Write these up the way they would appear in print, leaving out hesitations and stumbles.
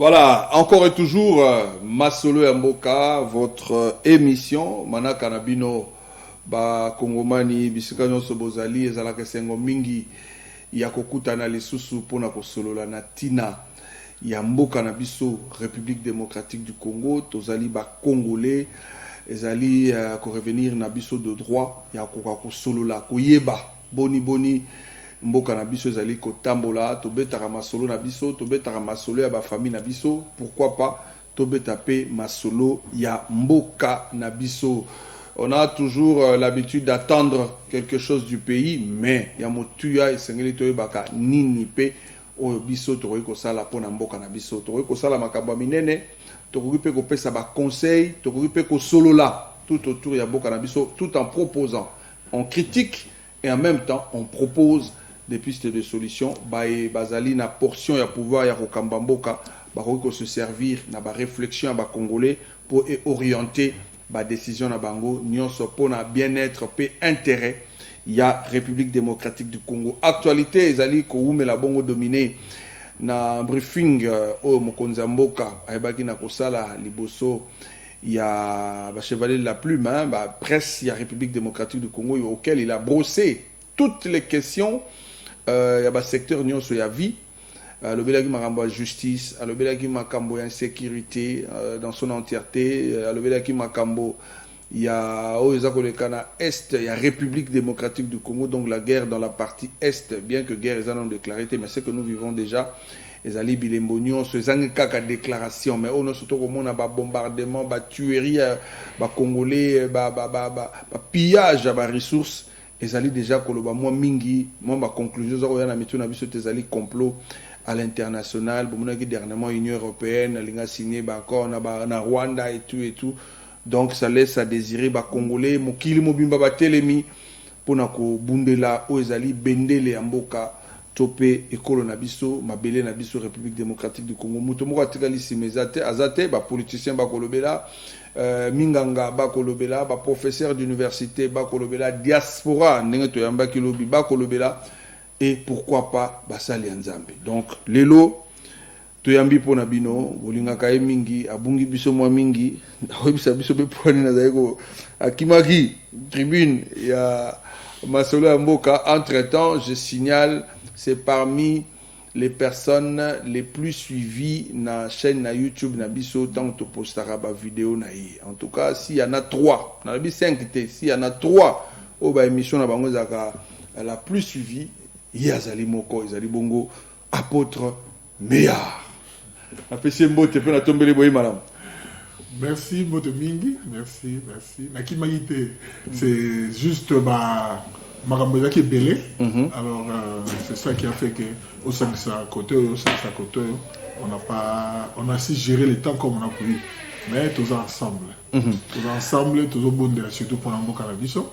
Voilà, encore et toujours, Masolo ya Mboka, votre émission, Manaka Nabino, ba Kongomani, bisika nyonso bozali, ezalaka sengo mingi, ya kokuta na lisusu pona kosolola na tina, ya Mboka na biso, République démocratique du Congo, tozali ba Congolais, ezali ko revenir na biso de droit, ya koka kosolola, koyeba, boni, Mboka na biso ezali kotambola tobetaka masolo na biso tobetaka masolo ya ba famille na biso pourquoi pas tobeta pe masolo ya mboka na biso. On a toujours l'habitude d'attendre quelque chose du pays, mais ya motuya esengeli toyebaka nini pe oyo biso tokoki kosala pona mboka na biso tokoki kosala makambo minene tokoki pe kopesa ba conseil tokoki pe kosolola tout autour ya mboka na biso tout en proposant on critique et en même temps on propose des pistes de solutions. Bazali na portion ya pouvoir ya kokamba mboka bakoki se servir na ba réflexion ba congolais pour orienter ba décision na bango nyonso pona bien-être pe intérêt ya République démocratique du Congo. Actualité ezali ko umela bongo dominé na briefing o mokonza mboka ayebaki na kosala liboso ya ba chevalier de la plume ba presse ya République démocratique du Congo auquel il a brossé toutes les questions. Il y a un secteur nyonso ya vie le belaki makambo justice le belaki makambo ya insécurité dans son entièreté le belaki makambo il y a kolekana est il y a République démocratique du Congo donc la guerre dans la partie est bien que guerre est non déclarée mais c'est que nous vivons déjà ezali bilembo nyonso ezangi kaka déclaration mais on surtout komona ba bombardement ba tuerie ba congolais ba pillage ba ressources ezali déjà koloba moi mingi moi ma conclusion zo yana mitu na biso ezali complot à l'international bomona ki dernièrement Union européenne linga signé ba accord na Rwanda et tout donc ça laisse à désirer ba congolais mokili mobimba ba telemi pona ko bundela o ezali bendele ya mboka topé ekolo na biso mabele na biso République démocratique du Congo muto moko atikali simezate azate ba politicien ba kolobela minganga ba kolobela ba professeur d'université ba kolobela diaspora ndenge to yamba kilobi ba kolobela et pourquoi pas basali nzambe donc lelo to yambi pona bino bolinga kay mingi abungi biso mwa mingi oyebisa biso be poni na zaiko akimaki tribune ya masolo ya mboka. Entre-temps je signale c'est parmi les personnes les plus suivies na chaîne na YouTube na biso tant to postara ba vidéo na yi. En tout cas, s'il y en a 3, na bi 5 té, s'il y en a 3 au ba émission na bango zaka la plus suivie, yazali moko, ezali bongo apôtre Meillard. Apesi mbote pe na tombeli boyi madame. Merci Mbote Mingi, merci. Nakimagité, c'est juste Maramboza qui est belé. Alors c'est ça qui a fait que au sein de sa côté, on a su gérer le temps comme on a pu. Mais tous ensemble. Tous au bon de la surtout pour un bon cannabiso.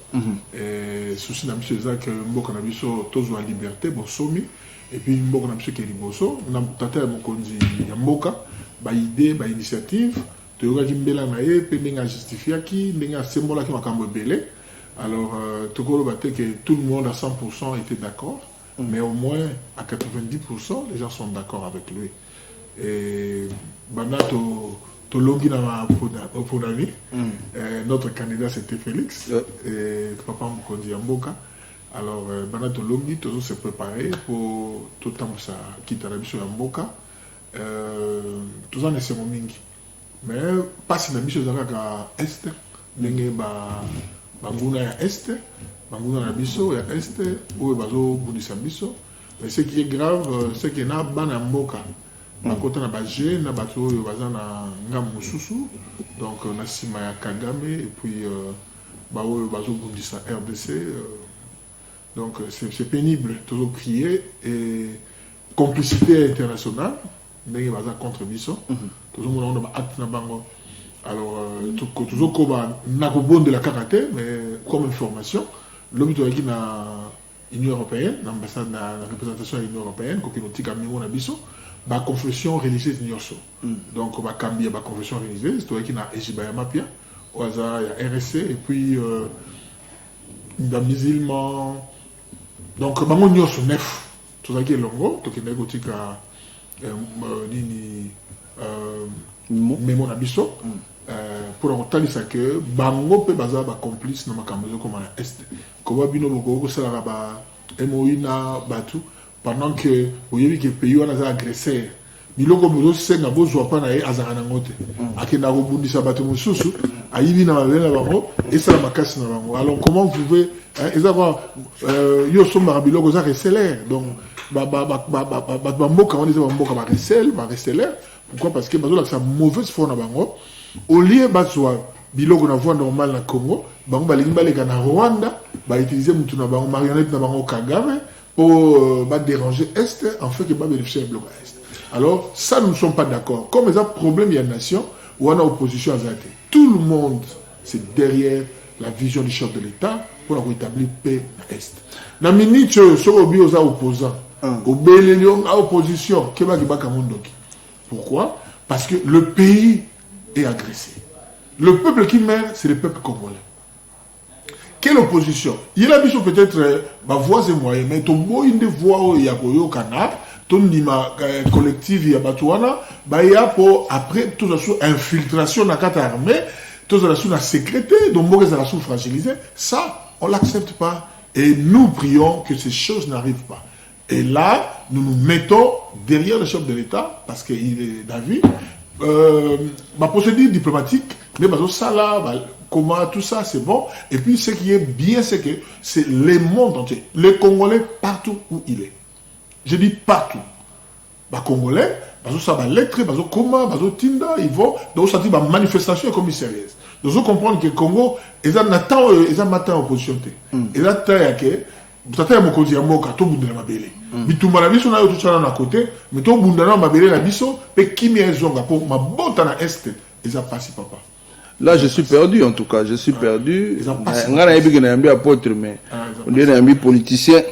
Et souci d'un monsieur Zach, un bon cannabiso, tous en liberté, bon somi. Et puis un bon cannabiso qui est liboso. On a tâté à mon conduit Yamboka, bah idée, bah initiative. Tu auras dit mbela nae, puis n'enga justifié qui, n'enga symbole qui m'a quand même belé. Alors, tout le monde à 100% était d'accord, mais au moins à 90%, les gens sont d'accord avec lui. Et notre candidat c'était Félix, et papa Moukondi Mboka. Alors, Banato Longi, tout se préparer pour tout le temps ça quitte la mission Mboka. Tout ça, c'est mon mingi. Mais pas si la mission est est, banguna ya este banguna na biso ya este oyo bazo bundisa biso mais ce qui est grave c'est que na bana mboka bakota na baje na bato oyo baza na ngam mususu donc na sima ya Kagame et puis ba oyo bazo bundisa RDC donc c'est pénible toujours crier et complicité internationale ndenge baza contre biso toujours on a acte na bango. Alors, toujours comme un de la karaté, mais comme information, l'homme qui est dans l'Union européenne, l'ambassade de la représentation de l'Union européenne, qui est dans l'Abisso, la confession religieuse est donc, il y a la confession religieuse, qui est dans l'Ejibaya Mapia, au hasard, il y a RSC, et puis, dans les musulmans. Donc, il y a 9, tout ça qui est longo, tout qui est négocié Memo Nabiso, pour entendre ça que Bango peut baza ba complice na makambo comme na est. Comment bino boko ça la ba emoina batu pendant que vous avez que pays on a agressé. Biloko bozo senga bozo pa na azara na ngote. Akenda ko bundisa batu mususu ayibi na bela bango et ça la makasi na bango. Alors comment vous pouvez ezaba yo somba biloko za reseller donc mboka on dit mboka ba reseller. Pourquoi? Parce que bazo la sa mauvaise foi na bango. Au lieu bazwa biloko na voie normale na Congo, bango balingi baleka na Rwanda, ba utiliser mutu na bango marionnette na bango Kagame pour déranger Est en fait que ba bénéficier du bloc Est. Alors ça nous ne sommes pas d'accord. Comme il y a un problème il y a une nation où on a opposition à Zate. Tout le monde c'est derrière la vision du chef de l'État pour établir paix à l'Est. Na minute sur obi aux opposants, au Bélélion à opposition, keba kiba kamondoki. Pourquoi? Parce que le pays est agressé. Le peuple qui meurt, c'est le peuple congolais. Quelle opposition? Il a besoin peut-être ma voix et moyen, mais ton mot une voix où il y a Koyo Kana, ton nima collective il y a Batouana, bah il y a pour après tout ça infiltration dans la carte armée, tout ça sous la sécurité, donc moi ça sous fragilisé, ça on l'accepte pas et nous prions que ces choses n'arrivent pas. Et là, nous nous mettons derrière le chef de l'État, parce qu'il est David, ma procédure diplomatique, mais ça là, comment tout ça, c'est bon. Et puis ce qui est bien, c'est que c'est le monde entier, les Congolais partout où il est. Je dis partout. Les Congolais, ça va lettre, comment, Tinda, ils vont, donc ça dit manifestation comme sérieuse. Donc vous comprenez que le Congo, ils ont matin en opposition. Ils ont taillé Tata mokonzi ya mboka to bundela mabele. Bitumba na biso na yo tutsana na côté, mais to bundela mabele na biso pe kimi ezonga po mabota na est eza pasi papa. Là je suis perdu en tout cas, je suis perdu. Ngana yebi na yambi apôtre mais on dit na yambi politicien.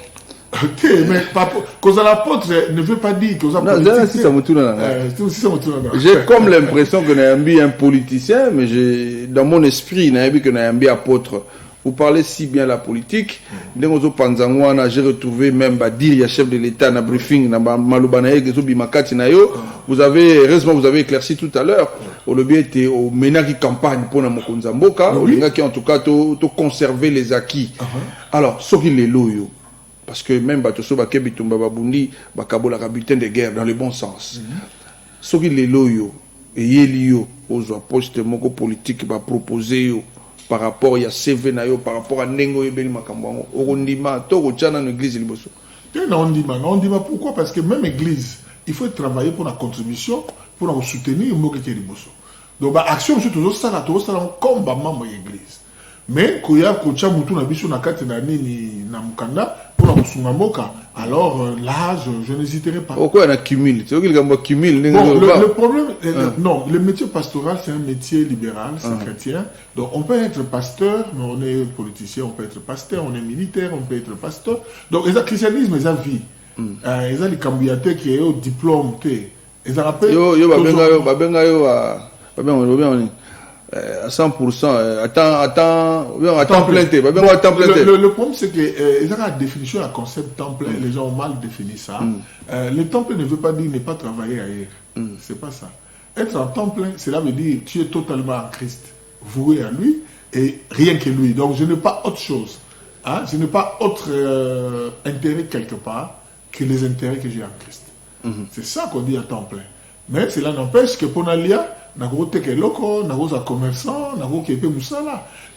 OK, mais cause l'apôtre ne veut pas dire que vous avez politicien. J'ai comme l'impression que na yambi un politicien mais dans mon esprit na yambi que na yambi apôtre. Vous parlez si bien la politique. J'ai retrouvé même Badir, le chef de l'État, dans le briefing, vous avez, heureusement, vous avez éclairci tout à l'heure. Le bien était au ménage campagne pour Mokonza Mboka, qui en tout cas, conserver les acquis. Alors, ce qu'il est loyaux. Parce que même Batoso Bakebitumba Babundi, Bakabola butin de guerre, dans le bon sens. Ce qu'il est loyaux, et il y a aux postes politiques, proposer par rapport à CV nayo par rapport à Nengo Ebeli Makambo Orondima to chana dans l'église liboso. Non, pourquoi? Parce que même l'église, il faut travailler pour la contribution, pour la soutenir mo ke liboso. Donc action sur toujours ça comme membre de l'église. Mais koya kocha mutu na biso na kati na nini na mukanda pour la sungamoka. Alors là je n'hésiterai pas. Pourquoi on accumule? C'est qu'il y a un cumul. Le problème non, le métier pastoral c'est un métier libéral, c'est chrétien. Donc on peut être pasteur, mais on est politicien, on peut être pasteur, on est militaire, on peut être pasteur. Donc les christianisme les vie. Les les cambiatés qui est au diplôme ils rappellent yo à 100%, le problème c'est que ils ont la définition du concept temps plein, les gens ont mal défini ça. Le temps plein ne veut pas dire ne pas travailler ailleurs. C'est pas ça. Être en temps plein, cela veut dire tu es totalement en Christ, voué à lui et rien que lui. Donc je n'ai pas autre chose. Je n'ai pas autre intérêt quelque part que les intérêts que j'ai en Christ. C'est ça qu'on dit à temps plein. Mais cela n'empêche que pour Nalia, donc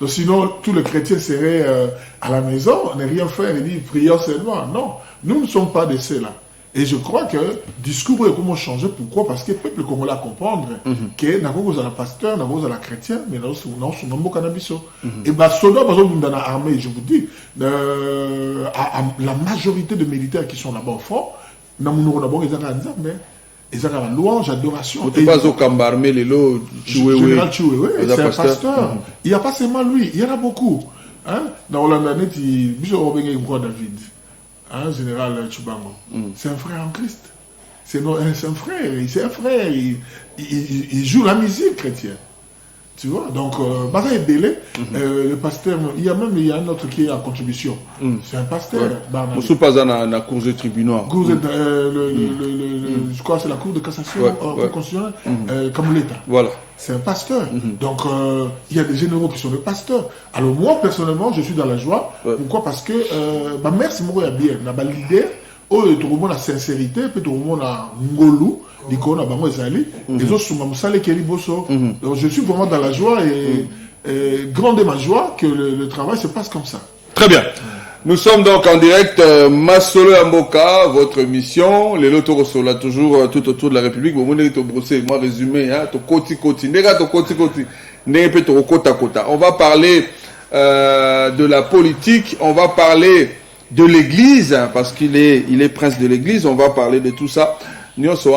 sinon tous les chrétiens seraient à la maison, ne rien faire et dire prions seulement. Non, nous ne sommes pas de ceux-là. Et je crois que le discours est comment changer. Pourquoi? Parce que le peuple congolais comprendre que nous avons pasteur, nous avons chrétien, mais nous avons cannabis. Et bien, soldats, dans l'armée, je vous dis, la majorité de militaires qui sont là-bas au front, nous avons d'abord les mais ils ont la louange, adoration. Tu pas au Kambarmé, les lots, Général Choué, c'est un pasteur. Il n'y a pas seulement lui, il y en a beaucoup. Dans l'année, il y a David, Général Chubango. C'est un frère en Christ. C'est un frère, il joue la musique chrétienne. Tu vois, donc, Baza est délai, le pasteur, il y a un autre qui est en contribution. C'est un pasteur. Je ne suis pas dans la cour de tribunal. Je crois que c'est la cour de cassation constitutionnelle, comme l'État. Voilà. C'est un pasteur. Donc, il y a des généraux qui sont des pasteurs. Alors, moi, personnellement, je suis dans la joie. Pourquoi? Parce que ma mère, c'est mon bien. Ma leader, tout le monde a sincérité, puis tout le monde a ngolu. Donc je suis vraiment dans la joie et grande est ma joie que le travail se passe comme ça. Très bien. Nous sommes donc en direct, Masolo Amboka, votre émission, les lotos là toujours tout autour de la République. Bon, moi résumé, hein, on va parler de la politique, on va parler de l'église, hein, parce qu'il est prince de l'église, on va parler de tout ça. Pour que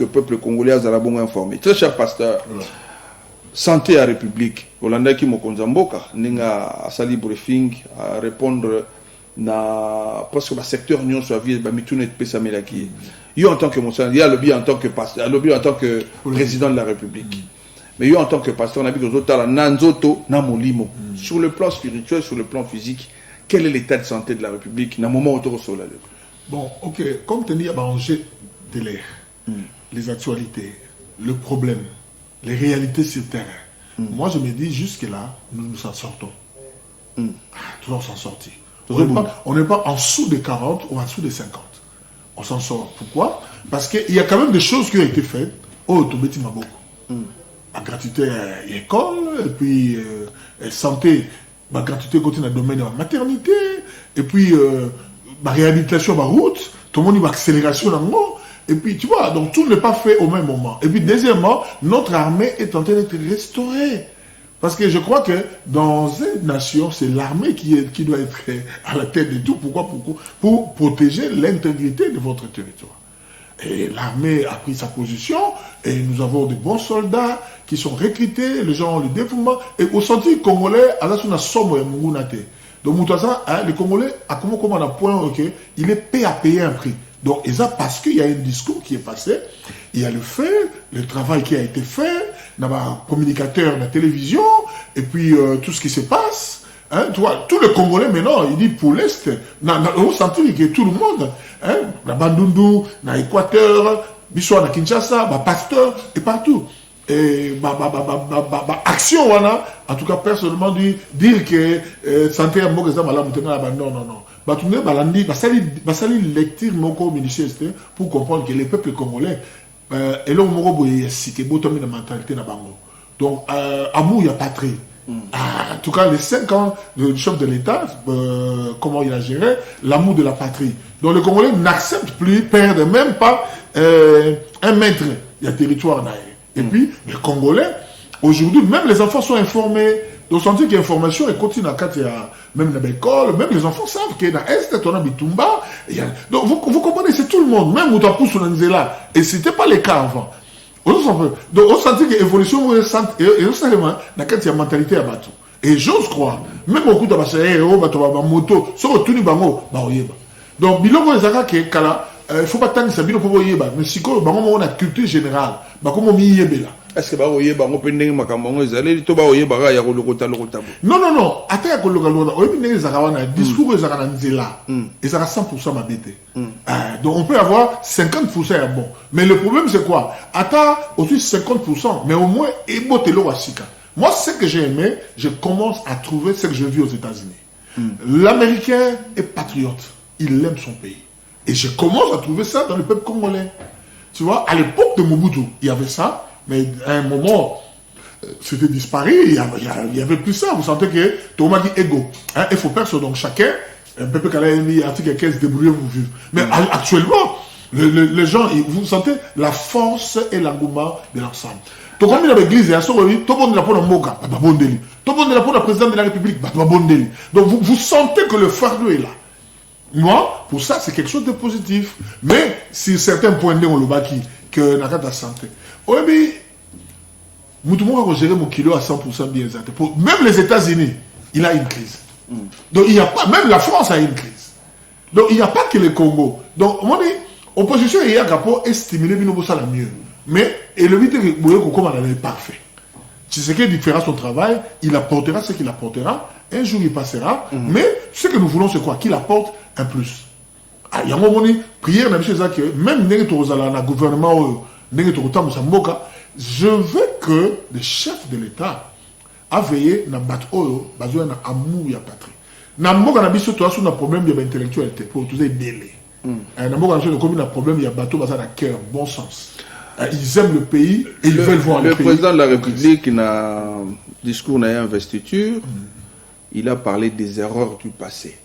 le peuple congolais soit bon informé. Très cher pasteur, santé à la République. Olanda qui mo konzamboka ninga asali briefing à répondre na parce que le secteur union soit vie ba mitune pesa melaki. Yo en tant que monsieur, il y a le bien en tant que pasteur, le bien en tant que président de la République. Mais yo en tant que pasteur, on a vu que aux autres nanzoto na molimo. Sur le plan spirituel, sur le plan physique, quel est l'état de santé de la République na moment autour sur la Bon, ok, comme tu dis, on jette de l'air, les actualités, le problème, les réalités sur le terrain. Moi, je me dis, jusque-là, nous nous en sortons. Tout on s'en sortit. On n'est pas en dessous des 40 ou en dessous des 50. On s'en sort. Pourquoi? Parce qu'il y a quand même des choses qui ont été faites. Oh, tu m'as beaucoup. La gratuité à l'école, et puis santé, la gratuité continue dans le domaine de la maternité, et puis la réhabilitation de la route, tout le monde a accélération dans le monde. Et puis, tu vois, donc tout n'est pas fait au même moment. Et puis, deuxièmement, notre armée est en train d'être restaurée. Parce que je crois que dans une nation, c'est l'armée qui doit être à la tête de tout. Pourquoi? Pour protéger l'intégrité de votre territoire. Et l'armée a pris sa position, et nous avons de bons soldats qui sont recrutés, les gens ont le dévouement. Et au senti congolais, donc, les Congolais, à comment on a point, ok, il est prêt à payer un prix. Donc, et ça parce qu'il y a un discours qui est passé, il y a le fait, le travail qui a été fait, dans ma communicateur, dans la télévision, et puis tout ce qui se passe. Hein, tu vois, tous les Congolais maintenant, il dit pour l'Est, on sentit que tout le monde, hein, dans Bandundu, dans l'Équateur, Bissau, dans Kinshasa, Pasteur, et partout. Et action, voilà, en tout cas personnellement, dire que santé à Mogeza, non. Lecture pour comprendre que les peuples congolais, et là, la mentalité. Donc, amour, il n'y a pas très. En tout cas, les 5 ans du chef de l'État, comment il a géré l'amour de la patrie. Donc, les Congolais n'acceptent plus, perdent même pas un mètre du territoire d'ailleurs. Et puis, les Congolais, aujourd'hui, même les enfants sont informés. Donc, on dit qu'il y a information et continue à même dans l'école, même les enfants savent que dans l'Est, on a Bitumba. Donc, vous comprenez, c'est tout le monde, même où tu as poussé dans là. Et ce n'était pas le cas avant. Donc, on sentit que l'évolution est seulement dans la mentalité à Batou. Et j'ose croire, même au coup de la moto, sur le tour donc, biloko ezaka ke kala, il faut pas tant que ça bino pour yeba, mais si ko bango on a culture générale, ba ko mo mi yebela. Est-ce que ba oyeba ngo pendenge makambo ngo ezali to ba oyeba ga ya ko lokota. Non, ata ya ko lokota, oyebi ndenge ezaka wana discours ezaka na nzela. Ezaka 100% mabete. Donc on peut avoir 50% à bon. Mais le problème c'est quoi? Ata aussi 50%, mais au moins ebotelo wasika. Moi ce que j'ai aimé, je commence à trouver ce que j'ai vu aux États-Unis. L'Américain est patriote. Il aime son pays. Et je commence à trouver ça dans le peuple congolais. Tu vois, à l'époque de Mobutu, il y avait ça, mais à un moment, c'était disparu, il y avait plus ça. Vous sentez que Thomas dit ego. Hein, il faut personne, donc chacun, un peuple qui a mis article 15, débrouillez vous vivre. Mais actuellement, les gens, vous sentez la force et l'engouement de l'ensemble. Donc, comme il y a l'église, il y a tout le monde est là pour le Moka, tout le monde est là pour le président de la République, donc vous sentez que le fardeau est là. Moi, pour ça, c'est quelque chose de positif. Mais, si certains points de on le bâti, que n'a pas de santé. Oui, mais, Moutoumou va gérer mon kilo à 100% bien. Même les États-Unis, il a une crise. Donc, il n'y a pas, même la France a une crise. Donc, il n'y a pas que le Congo. Donc, on dit, opposition, il y a pour stimuler Binobo ça la mieux. Mais, et le but est que Boyo Koko est parfait. Tshisekedi fera son travail, il apportera ce qu'il apportera, un jour il passera, mais ce que nous voulons c'est quoi? Qu'il apporte un plus. Ah, il y a un moment donné, prière, même dans le gouvernement, je veux que le chef de l'État a veillé na Batoyo, Bazoya na amour ya patrie. Na mboka na biso to na problème de intellectualité pour tous les délais. Na mboka na biso comme un problème ya bateau baza na cœur, bon sens. Ils aiment le pays et ils veulent voir le pays. Le président de la République, dans un discours d'investiture, il a parlé des erreurs du passé.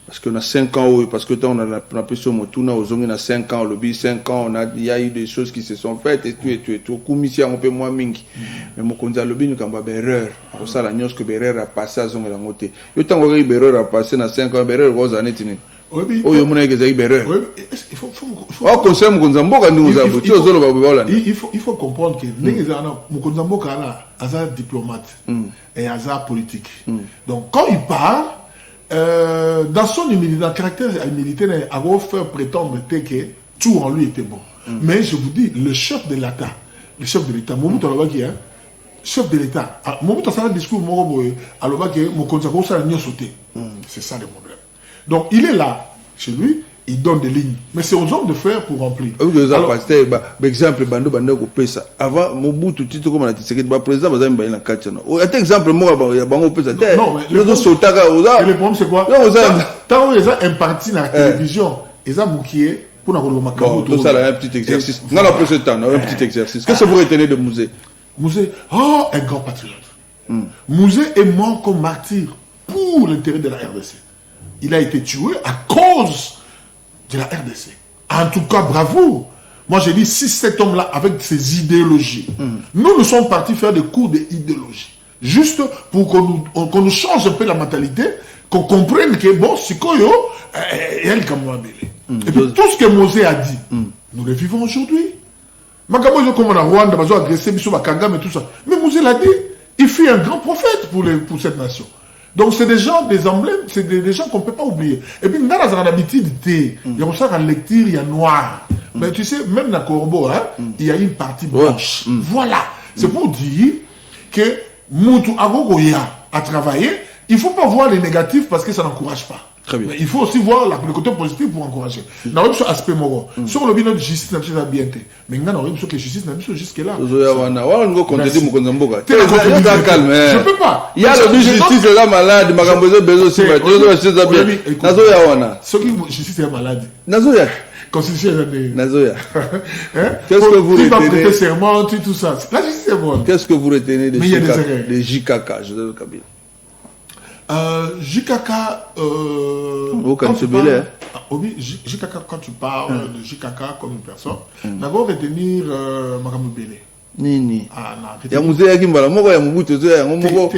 Parce qu'on a 5 ans, parce que on a pu sur Motuna, aux hommes, on a 5 ans, au lobby, 5 ans, il y a eu des choses qui se sont faites et tout. Commission, on peut moins mingi. Mais mon conseil, lobby, nous avons une erreur. Pour ça, la nuance que l'erreur a passé à son côté. Le temps où l'erreur a passé dans 5 ans, l'erreur rose en est. Il faut comprendre que Mukonzamboka a un diplomate et un politique. Donc quand il parle, dans son humilité, dans le caractère militaire, il a fait prétendre que tout en lui était bon. Mais je vous dis, le chef de l'État, Mobutu Alobaki, chef de l'État, Mobutu a fait un discours, c'est ça le problème. Donc il est là, chez lui, il donne des lignes. Mais c'est aux hommes de faire pour remplir. Alors, par exemple, avant Mobutu, tu comme on dit, le président va aller dans quatre ans. Exemple, moi, il y a Bango Pesa. Non, mais le problème, c'est quoi? Tant qu'ils ont un parti dans la télévision, ils ont bouqué pour nous bon, tout ça, là, un petit exercice. Non, non, pour ce temps, un petit exercice. Qu'est-ce que vous retenez de Mouzé? Mouzé, oh, un grand patriote. Mouzé est mort comme martyr pour l'intérêt de la RDC. Il a été tué à cause de la RDC. En tout cas, bravo. Moi, j'ai dit, si cet homme-là, avec ses idéologies, nous sommes partis faire des cours d'idéologie. Juste pour qu'on nous change un peu la mentalité, qu'on comprenne que, bon, Sikoyo, elle, comme moi, et puis, tout ce que Mosé a dit, nous le vivons aujourd'hui. Makamo, comme on a Rwanda, on a agressé, Kagame et tout ça. Mais Mosé l'a dit, il fut un grand prophète pour cette nation. Donc, c'est des gens, des emblèmes, c'est des gens qu'on ne peut pas oublier. Et puis, dans la habitude, il y a comme ça, en lecture, il y a noir. Mais tu sais, même dans Corbeau, il y a une partie blanche. Voilà. C'est pour dire que Moutou Agogoya a travaillé. Il ne faut pas voir les négatifs parce que ça n'encourage pas. Très bien. Mais il faut aussi voir le côté positif pour encourager. Dans le aspect moral. Sur le bilan de justice, on a bien été. Mais on a que justice n'a pas jusque là. Je ne peux pas. Il y a le justice est là malade, ma gamboise besoin aussi. Ce qui justice est malade. Nazoya. Constitution Nazoya. Qu'est-ce que vous retenez? Qui va prêter serment, tout ça. La justice est bonne. Qu'est-ce que vous retenez de JKK, Joseph Kabila? JKK, quand tu parles de JKK comme une personne, d'abord retenir Makamou Bélé. Nini. Il y a Mouzé Akimbala, moi, il y a Mobutu, il y a Momo.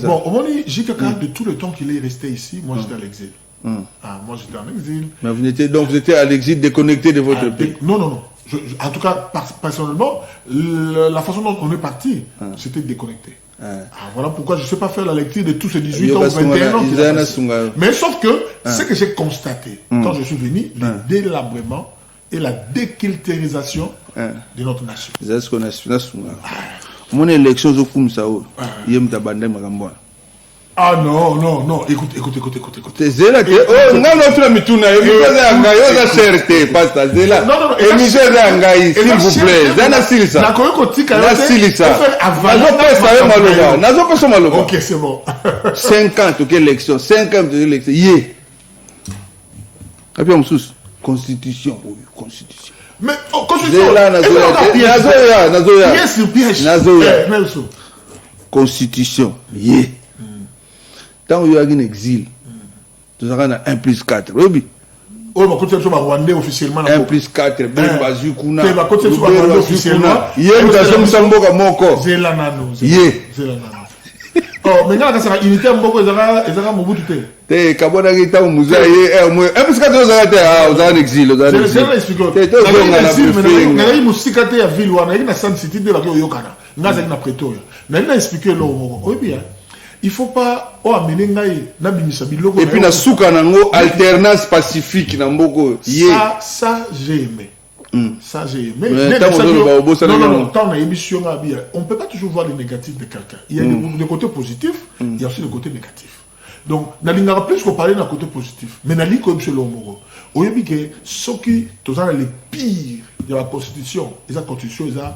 Bon, au moins, JKK, de tout le temps qu'il est resté ici, moi j'étais à l'exil. Moi j'étais en exil. Mais vous étiez à l'exil déconnecté de votre pays? Non, non, non. En tout cas, personnellement, la façon dont on est parti, c'était déconnecté. Voilà pourquoi je ne sais pas faire la lecture de tous ces 18 ans ou 21 ans. Mais sauf que ce que j'ai constaté quand je suis venu, le délabrement et la déculturisation de notre nation. Mon élection, je suis ça. Il y a ah non, non, non, écoute. C'est Zéla qui oh, non, notre mituna, il y a la cherté, pas ça, Zéla. Non, non, et Michel Rangaï, s'il vous plaît, Zana Silisa. La Silisa. Nazo pas Maloba. Ok, c'est bon. 50, quelle élection? 50 élections. Yé. Et puis, on sous constitution. Constitution. Mais, constitution. Nazoya. Yes, le piège. Nazoya. Constitution. Yé. Tant qu'il y a un exil, tu auras 1 plus 4. Oui. Oh, ma conception va Rwandais officiellement. 1 plus 4, Ben Bazukuna. Ma conception va Rwandais officiellement. Yem Dazom Samboka Moko. Zelanano. Yé. Oh, mais quand ça sera unité Mboko, ils auront Mobutu. Te Kabona Gita Mouza, 1 plus 4, vous avez un exil. C'est un expliqué. Il y a une musique à ville, il y a une San City de la Yokana. Il y a une Pretoria. Il y a une expliqué là. Oui, bien. Il ne faut pas amener et puis na souka nango alternance pacifique na mboko ça j'ai aimé Ça, j'ai aimé. Mais non, tant émission, on ne peut pas toujours voir les négatifs de quelqu'un. Il y a des côtés positifs, il y a aussi des côtés négatifs. Donc, il y a plus qu'on parlait d'un côté positif. Mais il y a comme chez l'homme. Au début, ceux qui sont les pires de la Constitution, ils ont la Constitution, ils ont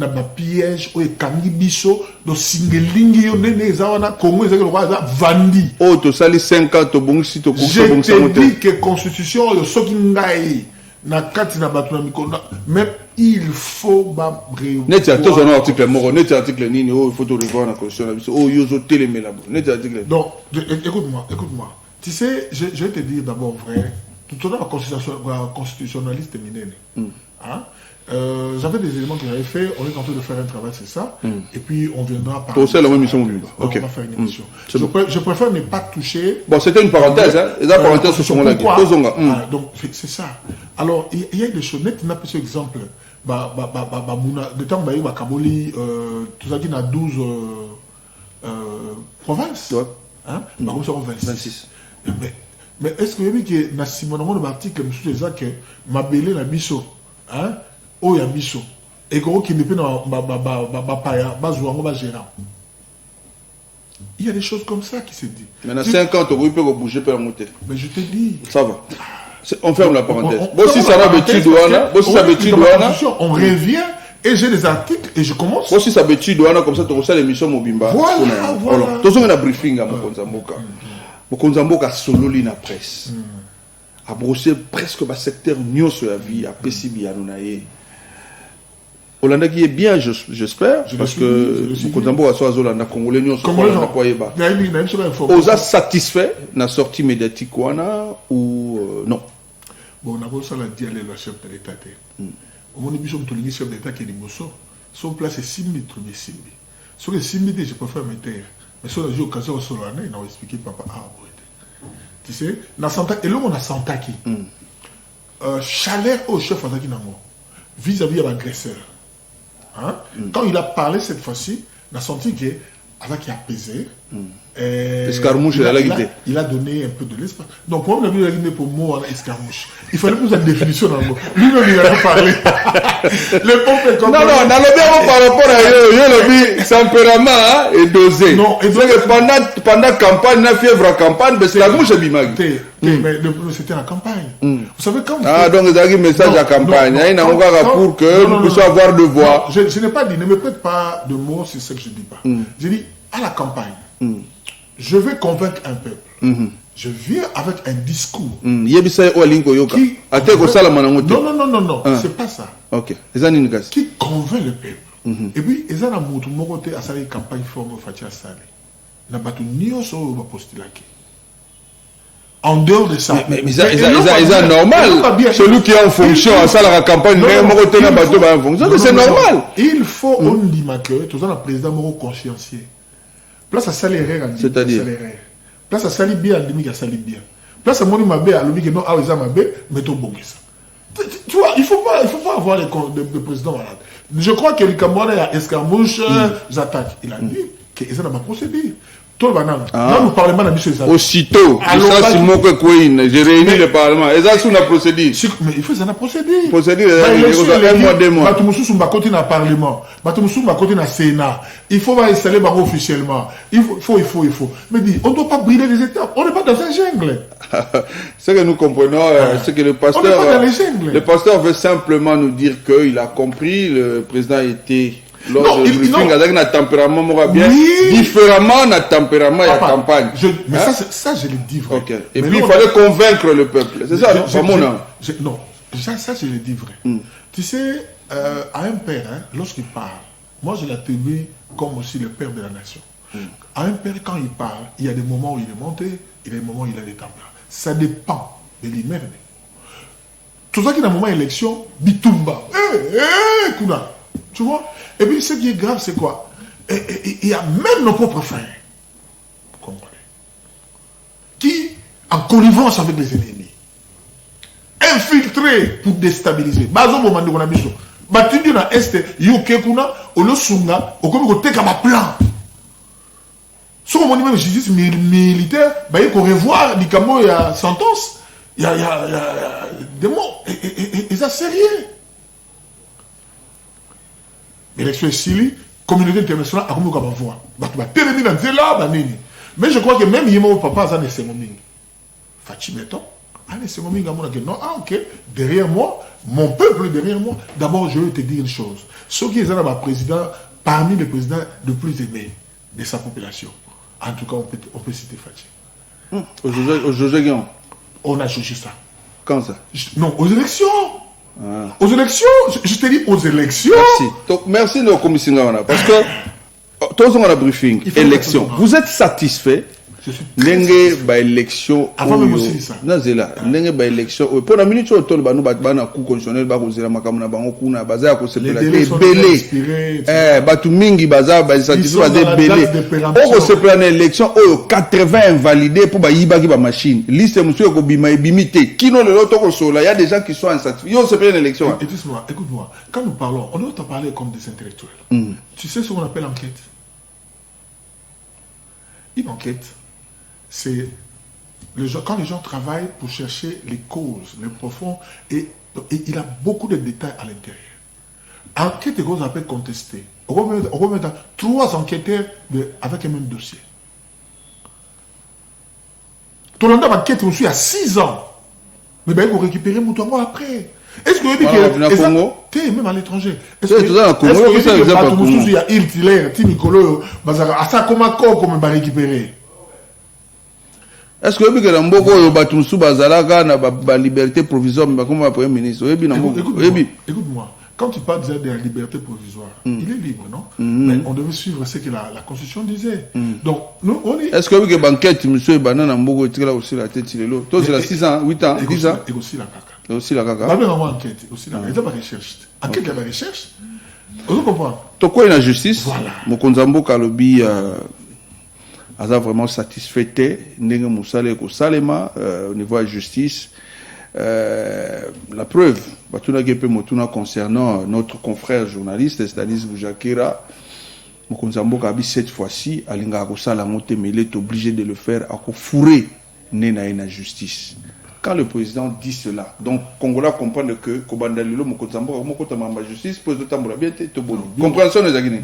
un piège, ils ont un biso, donc singelingi, ils ont un Congo, ils ont vendu. Oh, tu as 5 ans, tu as bon si tu as je te dis que la Constitution, ceux qui ont mais il faut net article article moro net article nini oh il faut te revoir la constitution oh yo zo télémé là net article donc écoute-moi tu sais je vais te dire d'abord vrai tout le constitutionnaliste minene hein j'avais des éléments que j'avais fait, on est en train de faire un travail, c'est ça, et puis on viendra par. Pour ça, la même mission, on va faire une émission. Je préfère ne pas toucher. Bon, c'était une parenthèse, hein, et la parenthèse sur son lac. Donc, c'est ça. Alors, il y a des choses, net, n'a pas ce exemple. De temps, il y a Kaboli, tout ça qui n'a 12 provinces. Hein, 26. Mais est-ce que vous avez dit que dans Simon l'article, M. Zak, m'a belé la biso, hein? Oh, il y a biso. Et qui n'est pas gérant. Il y a des choses comme ça qui se disent. Mais dans 5 ans, tu peux bouger pour la montée. Mais je te dis. Ça va. On ferme la parenthèse. Bon, si ça va on revient et j'ai des articles et je commence. Bon, si ça va comme ça, tu reçois l'émission Mobimba. Voilà. Tu as un briefing à Mokonzamboka. Mokonzamboka solo la presse. A brossé presque le secteur nio sur la vie, à PCB, à Nounaye. Hollanda qui est bien, j'espère, parce que Mokonzambo a soit Hollanda congolais nio sur la Poyeba. Osa satisfait la sortie médiatique ou non? Bon, on a beau ça la dire le chef de l'État. Au moment où nous sommes chef d'État qui est Liboso, son place est 6 000 mais Simbi. Sur les 6 000, je préfère me taire. Mais sur la occasion, sur l'année, il a expliqué papa. Tu sais, et là, on a senti qui chaleur au chef vis-à-vis de l'agresseur. Hein? Quand il a parlé cette fois-ci, on a senti qu'avec apaisé, il a donné un peu de l'espace. Donc, quand on a vu la pour moi, escarmouche, il fallait plus la définition dans le mot. Lui-même, il a parlé. Le pompe est comme. Non, dans le bien par rapport à le tempérament est dosé. Non, et donc, pendant la campagne, la fièvre en campagne, mais c'est la mouche bimag. Mais c'était la campagne. Vous savez quand. Ah, donc, vous avez un message à campagne. Il y a un gars pour que nous puissions avoir de voix. Je n'ai pas dit, ne me prête pas de mots, c'est ce que je ne dis pas. J'ai dit, à la campagne. Je vais convaincre un peuple. Je viens avec un discours. Qui... Non. C'est pas ça. Ok. Qui convainc le peuple. Et puis, ils ont un côté à une campagne forme Fatia Sali. N'a pas tout ni au sol va postuler. En dehors de ça. Mais c'est normal. Celui qui est en fonction à ça, la campagne, c'est normal. Il faut, on dit que tout ça, le président Moro consciencieux. Place à salaire, c'est-à-dire place à salir bien, demi à salir bien. Place à moni mabé, à l'objet que non, à les mabé, mais tout bon ça. Tu vois, il faut pas avoir le président malade. Je crois que le Camerounais a escarmouche, attaques. Il a dit qu'ils ont pas procédé. Tout le banane. Là, nous parlons de la aussitôt, ça, c'est mon Queen. J'ai réuni le Parlement. Et ça, c'est une procédure. Mais il faut ça procéder. Procédure, un mois, 2 mois. Batumoussou va côté dans le Parlement. Batumoussou va côté dans le Sénat. Il faut installer Baro officiellement. Il faut. Mais dis, on ne doit pas brûler les étapes. On n'est pas dans un jungle. Ce que nous comprenons, c'est que le pasteur veut simplement nous dire qu'il a compris, le président a été. Lors du briefing, avec un tempérament bien différemment d'un tempérament et la campagne. Mais ça, je le dis vrai. Okay. Et puis, il fallait convaincre le peuple. C'est ça, pas mon nom. Non, ça, je le dis vrai. Tu sais, à un père, lorsqu'il parle, moi, je l'attribue comme aussi le père de la nation. À un père, quand il parle, il y a des moments où il est monté, il y a des moments où il a des tempéraments. Ça dépend de lui-même. Tout ça qui est dans le moment élection, bitumba. Kuna. Tu vois? Et puis, ce qui est grave, c'est quoi? Il y a même nos propres frères congolais qui, en connivence avec les ennemis, infiltrés pour déstabiliser. Bazo bomandi qu'on a mis sur. Batindi na est, yoke kuna, olo sunga, okomi ko teka ma plan. Si on dit même justice militaire, il faut revoir les camos, il y a sentence, il y a des mots, et ça sérieux. L'élection est Sili, communauté internationale a comme on voit. Mais je crois que même Yemo Papa, ça ne s'est pas mis. Fachi Beton, non, ah ok, derrière moi, mon peuple derrière moi. D'abord, je vais te dire une chose. Ceux qui sont président, parmi les présidents le plus aimés de sa population, en tout cas, on peut citer Fachi. Aujourd'hui, on a jugé ça. Quand ça? Non, aux élections. Ah. Aux élections, je te dis aux élections. Merci. Donc, merci de la commission. Parce que, tous on a briefing, élection. Vous êtes satisfait? Nenge ba élection avant même aussi ça nazela nenge ba élection pour la minute au tol ba no ba na coup constitutionnel ba kozela makamuna bango kuna baza ko sepela belé batu mingi baza ba satisfait ba belé o ko sepela na élection o 80 invalidés pour ba yiba ki ba machine liste monsieur ko bima ebimité kino le loto ko sola il y a des gens qui sont insatisfaits yo sepela na élection. Écoute-moi quand nous parlons on doit te parler comme des intellectuels. Tu sais ce qu'on appelle enquête? Une enquête, c'est quand les gens travaillent pour chercher les causes, les profonds, et il a beaucoup de détails à l'intérieur. Enquête est qu'on appelle contester. On va mettre 3 enquêteurs avec un même dossier. Tout le monde a enquête reçue il y a 6 ans. Mais ben, ils vont récupérer mon temps après. Est-ce que vous dites que Congo même à l'étranger. Est-ce que vous avez il y a Hiltler, Tinicolo, ça comment va récupérer? Est-ce que vous avez dit que la liberté provisoire, comme le Premier ministre? Écoute-moi, quand tu parles de la liberté provisoire, il est libre, non? Mais on devait suivre ce que la Constitution disait. Donc, nous, on est... Est-ce que vous avez dit que banquette, monsieur Banana Mbogo, il a aussi la tête, il est là? Toi, c'est 6 ans, 8 ans, 10 ans? Et aussi la caca. Et aussi la caca. Bah, mais vraiment enquête, aussi la caca. Il y a pas de recherche. Enquête, il y a pas de recherche. Vous comprenez? Donc, quoi, il y a la justice? Voilà. Mon Konzambo Kalobi a vraiment satisfait Ndenge Moussale ko Salema au niveau de la justice. La preuve, concernant notre confrère journaliste, Stanis Boujakira, Mokonzambo Kabi cette fois-ci, Alinga Kosala Mote, mais il est obligé de le faire à fourrer na justice. Quand le président dit cela, donc Congolais comprennent que Kobandalilo Mokonzambo Mokotama justice pose de temps bien Toboni. Compréhension des Aguinés.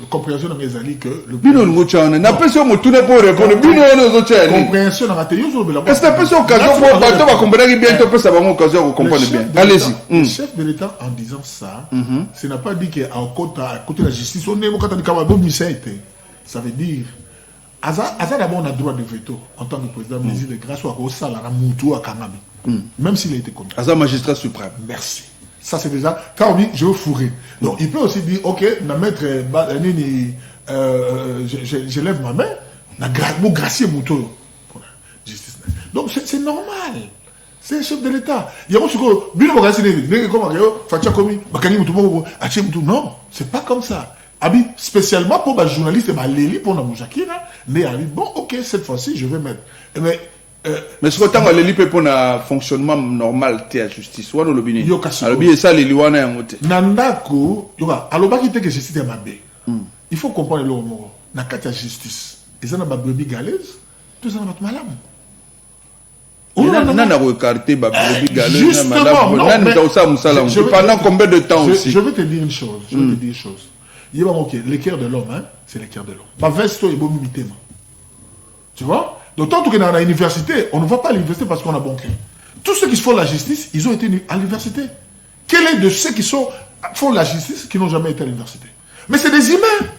Compréhension des Aguinés que le Bino Ngouchane n'a pas sur mon tour pour répondre. Bino nos autres. Compréhension n'a pas été. Est-ce que c'est occasion pour bateau va comprendre bientôt peut savoir occasion pour comprendre bien. Allez-y. Le chef de l'État en disant ça, ce n'a pas dit qu'à côté de la justice on est au côté de Kawabo Misaïte. Ça veut dire Aza d'abord on a droit de veto en tant que président ministre de grâce au salaire Moutou à Kangami. Même s'il a été contre. Aza magistrat suprême. Merci. Ça c'est déjà quand on dit je veux fourrer. Donc il peut aussi dire ok, na mettre je lève ma main, na gracier Moutou. Justice. Donc c'est normal. C'est le chef de l'État. Il y a aussi que Bino Bogassine, comment Fatia Komi, Bakani Moutou, Aché Moutou. Non, c'est pas comme ça. Spécialement pour les journalistes, pour les bon, ok, cette fois-ci, je vais mettre. Mais ce que tu as dit, pour un fonctionnement normal de la justice, ou le bini. Alors, ça, les lois n'ont pas. Nandako, alors, que justice est ma bé. Il faut comprendre le mot. Dans la justice, ils ont des brebis galaises, tous ont des malades. Pendant combien de temps aussi? Je vais te dire une chose. L'équerre de l'homme, c'est l'équerre de l'homme. Pas vesto et bon mitema. Tu vois? D'autant que dans l'université, on ne va pas à l'université parce qu'on a bon cœur. Tous ceux qui font la justice, ils ont été à l'université. Quel est de ceux qui font la justice qui n'ont jamais été à l'université? Mais c'est des humains.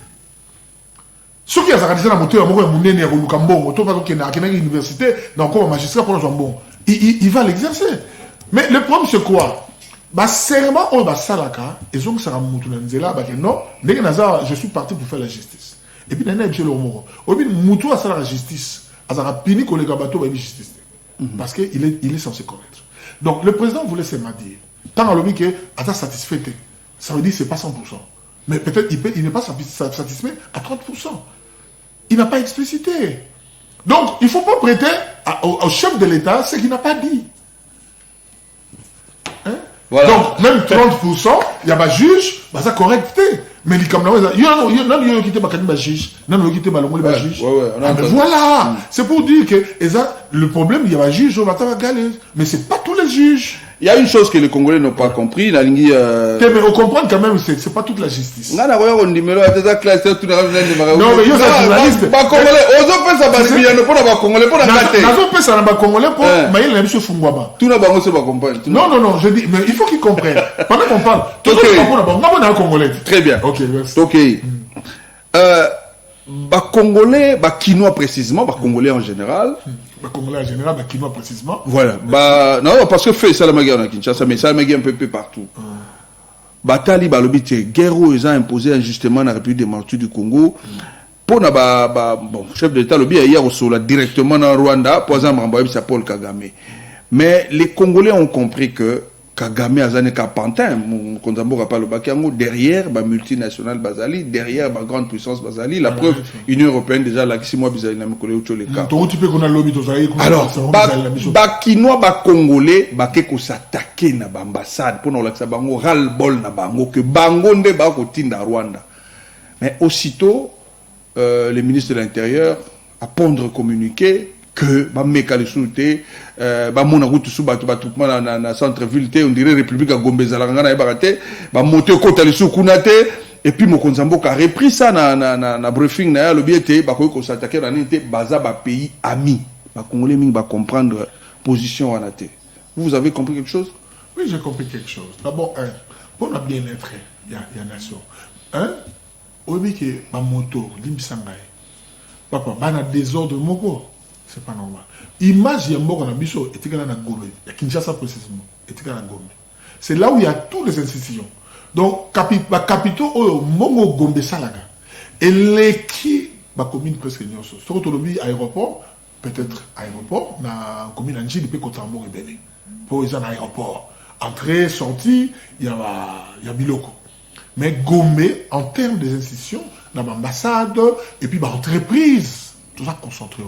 Ceux qui ont organisé la moto, l'université, donc un magistrat pour le bon, il va l'exercer. Mais le problème c'est quoi? Serment on va salaka et donc ça non, je suis parti pour faire la justice. Et puis il y a le mot. Obi mutu a la justice, azara pini ko le gabato ba justice. Parce que il est censé connaître. Donc le président voulait se dire tant à l'homme que ata satisfait. Ça veut dire c'est pas 100%. Mais peut-être il n'est pas satisfait à 30%. Il n'a pas explicité. Donc il ne faut pas prêter au chef de l'État ce qu'il n'a pas dit. Voilà. Donc, même 30%, il y a un juge, ça correcté. Mais il y a un juge, voilà. C'est pour dire que le problème, il y a un juge, mais ce n'est pas tous les quel juge? Il y a une chose que les Congolais n'ont pas compris. La ligne. Mais on comprend quand même, c'est pas toute la justice. Non, mais il y a journaliste. Pas Congolais. Osons faire ça, parce qu'il y a pas Congolais pour la carte. Nazon fait ça, Congolais pour Maïl n'a pas Fungwaba. Tout le monde va comprendre. Non, je dis, mais il faut qu'ils comprennent. Pendant qu'on parle, tout le monde va Congolais. Très bien. Ok, merci. Ok. Congolais, Kinois précisément, Congolais en général. Congolais en général, Kinois précisément. Voilà. Non, parce que fait ça la guerre en Kinshasa, mais ça la guerre un peu partout. Batali balobité, guerre ils ont imposé injustement dans la République démocratique du Congo. Pour bon, chef d'État lobby hier au sol directement dans Rwanda, pour exemple, c'est Paul Kagame. Mais les Congolais ont compris que Kagame a zané Pantin, mon Konzambo pas le Bakiango, derrière la multinationale Bazali, derrière la grande puissance Bazali, la preuve, Union Européenne déjà, là, 6 mois Bazali n'a pas collé au Tcholeka. Alors, Bakinois, Congolais, Bakeko s'attaquer na l'ambassade pour nous l'accès bango ras-le-bol na bango que bango nde bako tinda Rwanda. Mais aussitôt, le ministre de l'Intérieur a pondre communiqué que meka les souté mona route sous batu na centre ville on dirait République à Gombe zalanga na ebaraté monter côté les sous kunate et puis Mokonzambo a repris ça na briefing na le biété ko s'attaquer na nité baza ba pays amis ba congolais ming ba comprendre position en até. Vous avez compris quelque chose? Oui, j'ai compris quelque chose. D'abord pour la bien-être il y a nation obi que ba moto limbisangai papa bana désordre moko. C'est pas normal. Image Yambo qu'on a biso et Tigana Gombe. Il y a Kinshasa précisément. Et Tigana Gombe. C'est là où il y a toutes les institutions. Donc, capitaux, Mongo Gombe Salaga. Et les qui, commune presque nyoso. Sur autonomie aéroport, peut-être aéroport, na commune Anji, depuis Kotambo et Bénin. Pour les aéroport. Entrée, sortie, il y a Biloko. Mais Gombe, en termes des institutions, dans l'ambassade, et puis entreprise, tout ça concentré.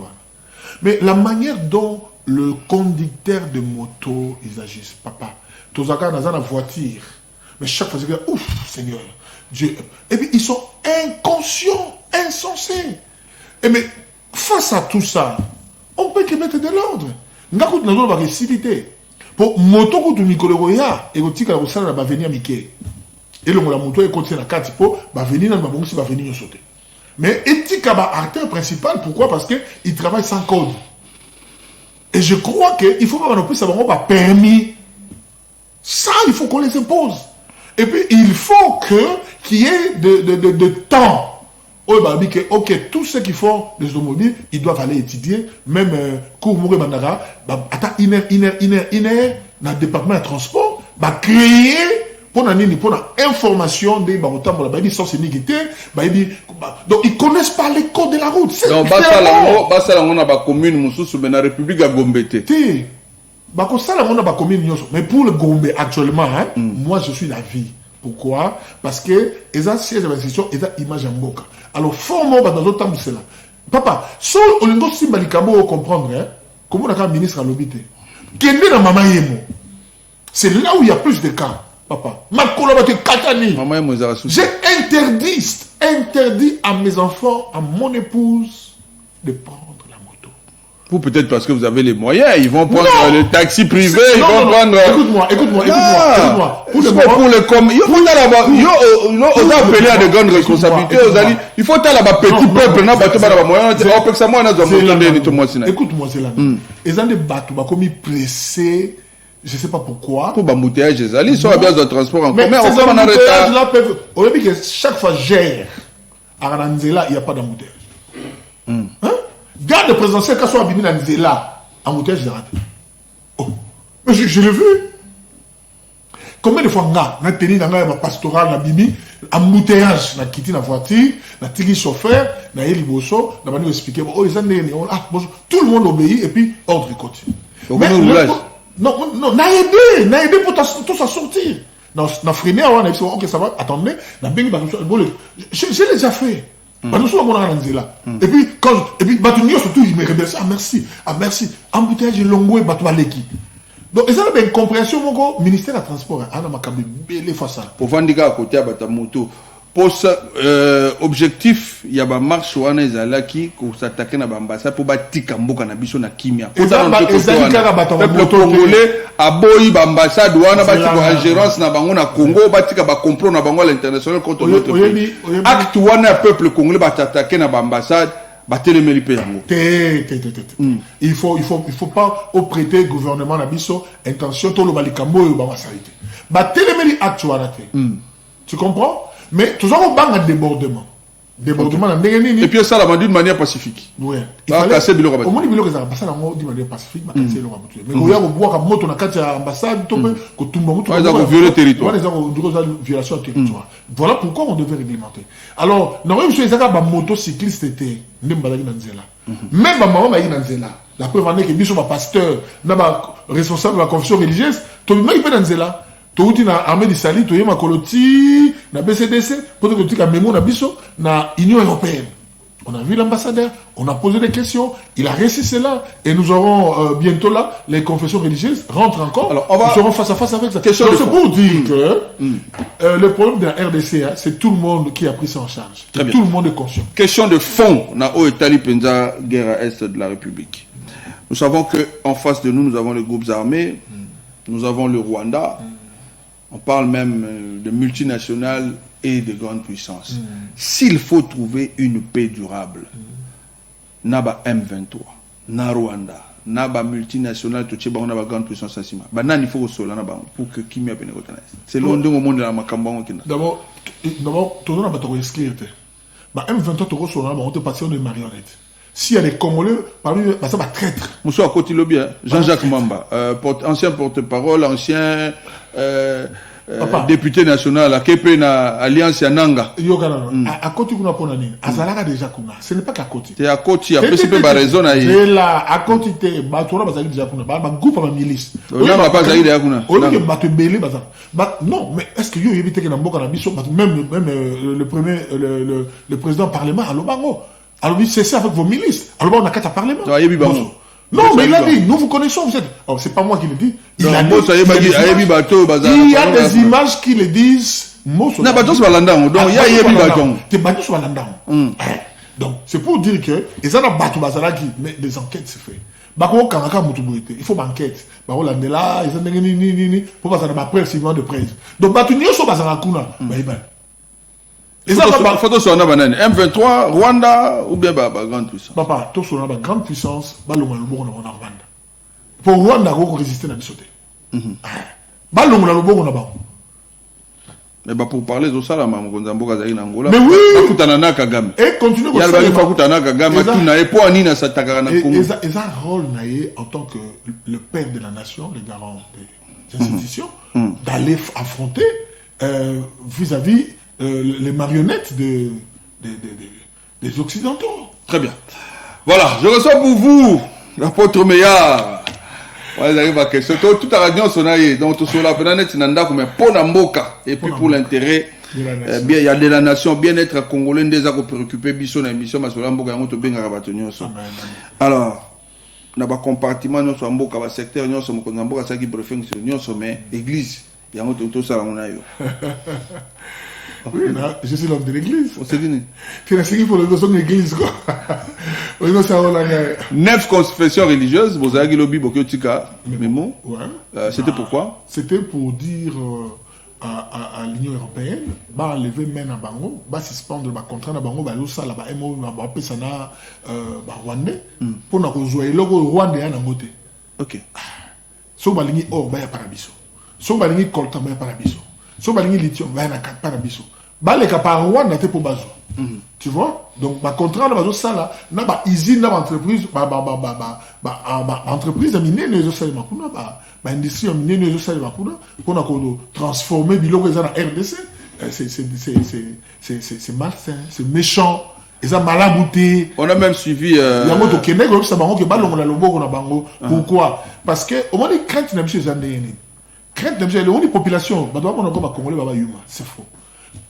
Mais la manière dont le conducteur de moto, ils agissent, papa, tous les gars dans la voiture, mais chaque fois, ils disent, ouf, Seigneur, Dieu. Et puis, ils sont inconscients, insensés. Et mais, face à tout ça, on peut que mettre de l'ordre. Nous avons une réciprocité. Pour moto, quand on Nicolas et on dit que la salle va venir à Mickey. Et le moto est continué à 4 pour venir dans le va venir sauter. Mais éthique est acteur principal, pourquoi? Parce qu'il travaille sans code. Et je crois qu'il faut qu'on puisse avoir un permis. Ça, il faut qu'on les impose. Et puis, il faut qu'il y ait de temps. Ok, tous ceux qui font des automobiles, ils doivent aller étudier, même cours Mouré Bandara, attends, une heure, dans le département de transport, créer pour l'information des donc ils connaissent pas les codes de la route. Donc on a la commune dans la République à Gombe. Mais pour le Gombe actuellement, moi je suis d'avis. Pourquoi? Parce que les anciennes investitions, ils ont image en boca. Alors formons dans d'autres temps cela. Papa, si on doit simbalikamo comprendre, comment on a un ministre à l'obité. C'est là où il y a plus de cas. Papa, j'ai interdit à mes enfants, à mon épouse, de prendre la moto. Vous peut-être parce que vous avez les moyens, ils vont prendre le taxi privé, ils vont prendre. Écoute-moi. Pour le com, il faut là-bas, on a appelé à de grandes responsabilités. Il faut là-bas petit peuple, n'a pas de moyens. Écoute-moi, c'est là. Ils ont des bateaux, comme pressés. Je ne sais pas pourquoi. Pour l'embouteillage, ils sont à base de transport en commun. On a dit que chaque fois gère. À Ranzela, il n'y a pas d'embouteillage. Garde présidentiel, quand on a bimi Ranzela, embouteillage, j'ai raté. Oh. Mais je l'ai vu. Combien de fois on a tenu dans la pastorale, on a bimi, embouteillage, on a quitté la voiture, on a tiré le chauffeur, on a eu le bosso, on a expliqué, tout le monde obéit et puis ordre continue. Non, n'a aidé pour tout ça sortir. Non, freiné, on a dit, ok, ça va, attendez, je l'ai déjà fait. Et puis, surtout, il me remercie, merci. Embouteillage longo et Batoualeki. Donc, ils ont une compréhension, mon ministère de transport, on a ma belé face à. Pour vendre à côté à Batamoto, objectif il y a ba marche wana ezalaki ko s'attaquer na ba ambassade pour batika mboka na biso na kimia peuple congolais aboyi ba ambassade wana batika ingérence na bango na Congo batika ba complot na bango à l'international contre notre pays acte wana peuple congolais ba attaquer na ba ambassade batelemeli pe yango il faut pas au prêter gouvernement na biso intention to lo balikambo yo ba masalite batelemeli acte wana te. Tu comprends? Mais tout ça, on a un débordement. Débordement, okay. Et puis ça, la d'une manière pacifique. Oui. Il fallait casser le au moins, il ça passe d'une manière pacifique, mais casser le mais il y a un moto dans l'ambassade, que tout le monde violer le territoire. Violation du territoire. Voilà pourquoi on devait réglementer. Alors, normalement, je suis un motocycliste, c'était même maman m'a dit la preuve en est que nous sommes pasteur, responsable de la confession religieuse, tout le monde est dans Zela. Tout na armée du Sali, tout ma coloti, na BCDC, pour que tu aies mémo na biso, na Union européenne. On a vu l'ambassadeur, on a posé des questions, il a réussi cela, et nous aurons bientôt là, les confessions religieuses rentrent encore, alors, nous serons face à face avec ça. C'est pour dire que le problème de la RDC, hein, c'est tout le monde qui a pris ça en charge. Tout le monde est conscient. Question de fond, na Oetali Penza, guerre à Est de la République. Nous savons qu'en face de nous, nous avons les groupes armés, nous avons le Rwanda, on parle même de multinationales et de grandes puissances. S'il faut trouver une paix durable, Naba M23, na Rwanda, Naba multinationale, Naba grande puissance, il faut pour que Kimia puisse reconnaître. C'est l'un des moments de la Macambon. D'abord, tout le monde va exclure. M23, on te passer de marionnettes. S'il y a des Congolais, parmi eux, ça va traître. Moussa à côté lobby, Jean-Jacques Mamba, ancien porte-parole, ancien député national, à Kepe na Alliance Yananga. À côté kuna pona nini? Azalaka déjà kuna. Ce n'est pas qu'à côté. C'est à côté, il y a PCP ba raison na c'est là à côté te ba tora bazali déjà kuna. Ba groupe ba milice. On n'a pas zaïda ya kuna. On que ba te belé baza. Non, mais est-ce que yo yebite que na mboka na biso même le premier le président parlement à Lobango. Alors, c'est ça avec vos milices. Alors, on a qu'à parlement. Non, mais il a dit, nous vous connaissons, vous êtes. Oh, c'est pas moi qui le dis. Il a dit. Il y a des images qui le disent. Donc, c'est pour dire que, mais des enquêtes se font. Il faut enquête. Pour passer dans ma presse, de presse. Donc, photo sur M23, Rwanda ou bien grande puissance. Papa, tout sur la grande puissance, Rwanda. Pour Rwanda, on résister à la sauter. Mais pour parler de ça, là, mais oui! Et continue comme ça. Et ça rôle en tant que le père de la nation, le garant des institutions, d'aller affronter vis-à-vis les marionnettes des Occidentaux. Très bien. Voilà, je reçois pour vous l'apôtre Meillard. Voilà, ils arrivent à question. Tout à radio, donc tout cela, et puis pour l'intérêt, bien, il y a de la nation, bien-être congolais, des accords préoccupés, bisson, émission, alors, on a un compartiment, nous sommes un secteur, nous sommes un qui préfère que nous sommes église. Il y a tout ça, on a eu. Oui, je suis l'homme de l'église. On s'est dit. Tu as signé pour le dossier de l'église, quoi. 9 confessions religieuses, vous avez dit lobby, c'était pourquoi? C'était pour dire à l'Union européenne, bah enlever main à Bango, bah suspendre le contrat à Bango, bah ça là, bah MO, bah pesana, bah Rwandais, pour nous jouer le Rwandais à Nangote. Ok. So balingi or, bah ya parabiso. So balingi coltan, bah ya parabiso. So balingi lithium, bah ya parabiso. Bah les capares Rwanda t'es pour bazo. Tu vois? Donc, ma contrat, là, ça, là, na ba usine, na entreprise, entreprise, a miné, les autres, industrie, a miné, les autres, pour nous transformer, bilo, que ça, la RDC, c'est malsain, c'est méchant, et ça, malabouté. On a même suivi, il y a un autre Québec, ça, bango, que ballon, la lobo, on a bango. Pourquoi? Parce que, au moins, les craintes, n'a pas chez les craintes, n'a pas chez les populations, bah, on a comme à Congolais, bah, humain, c'est faux.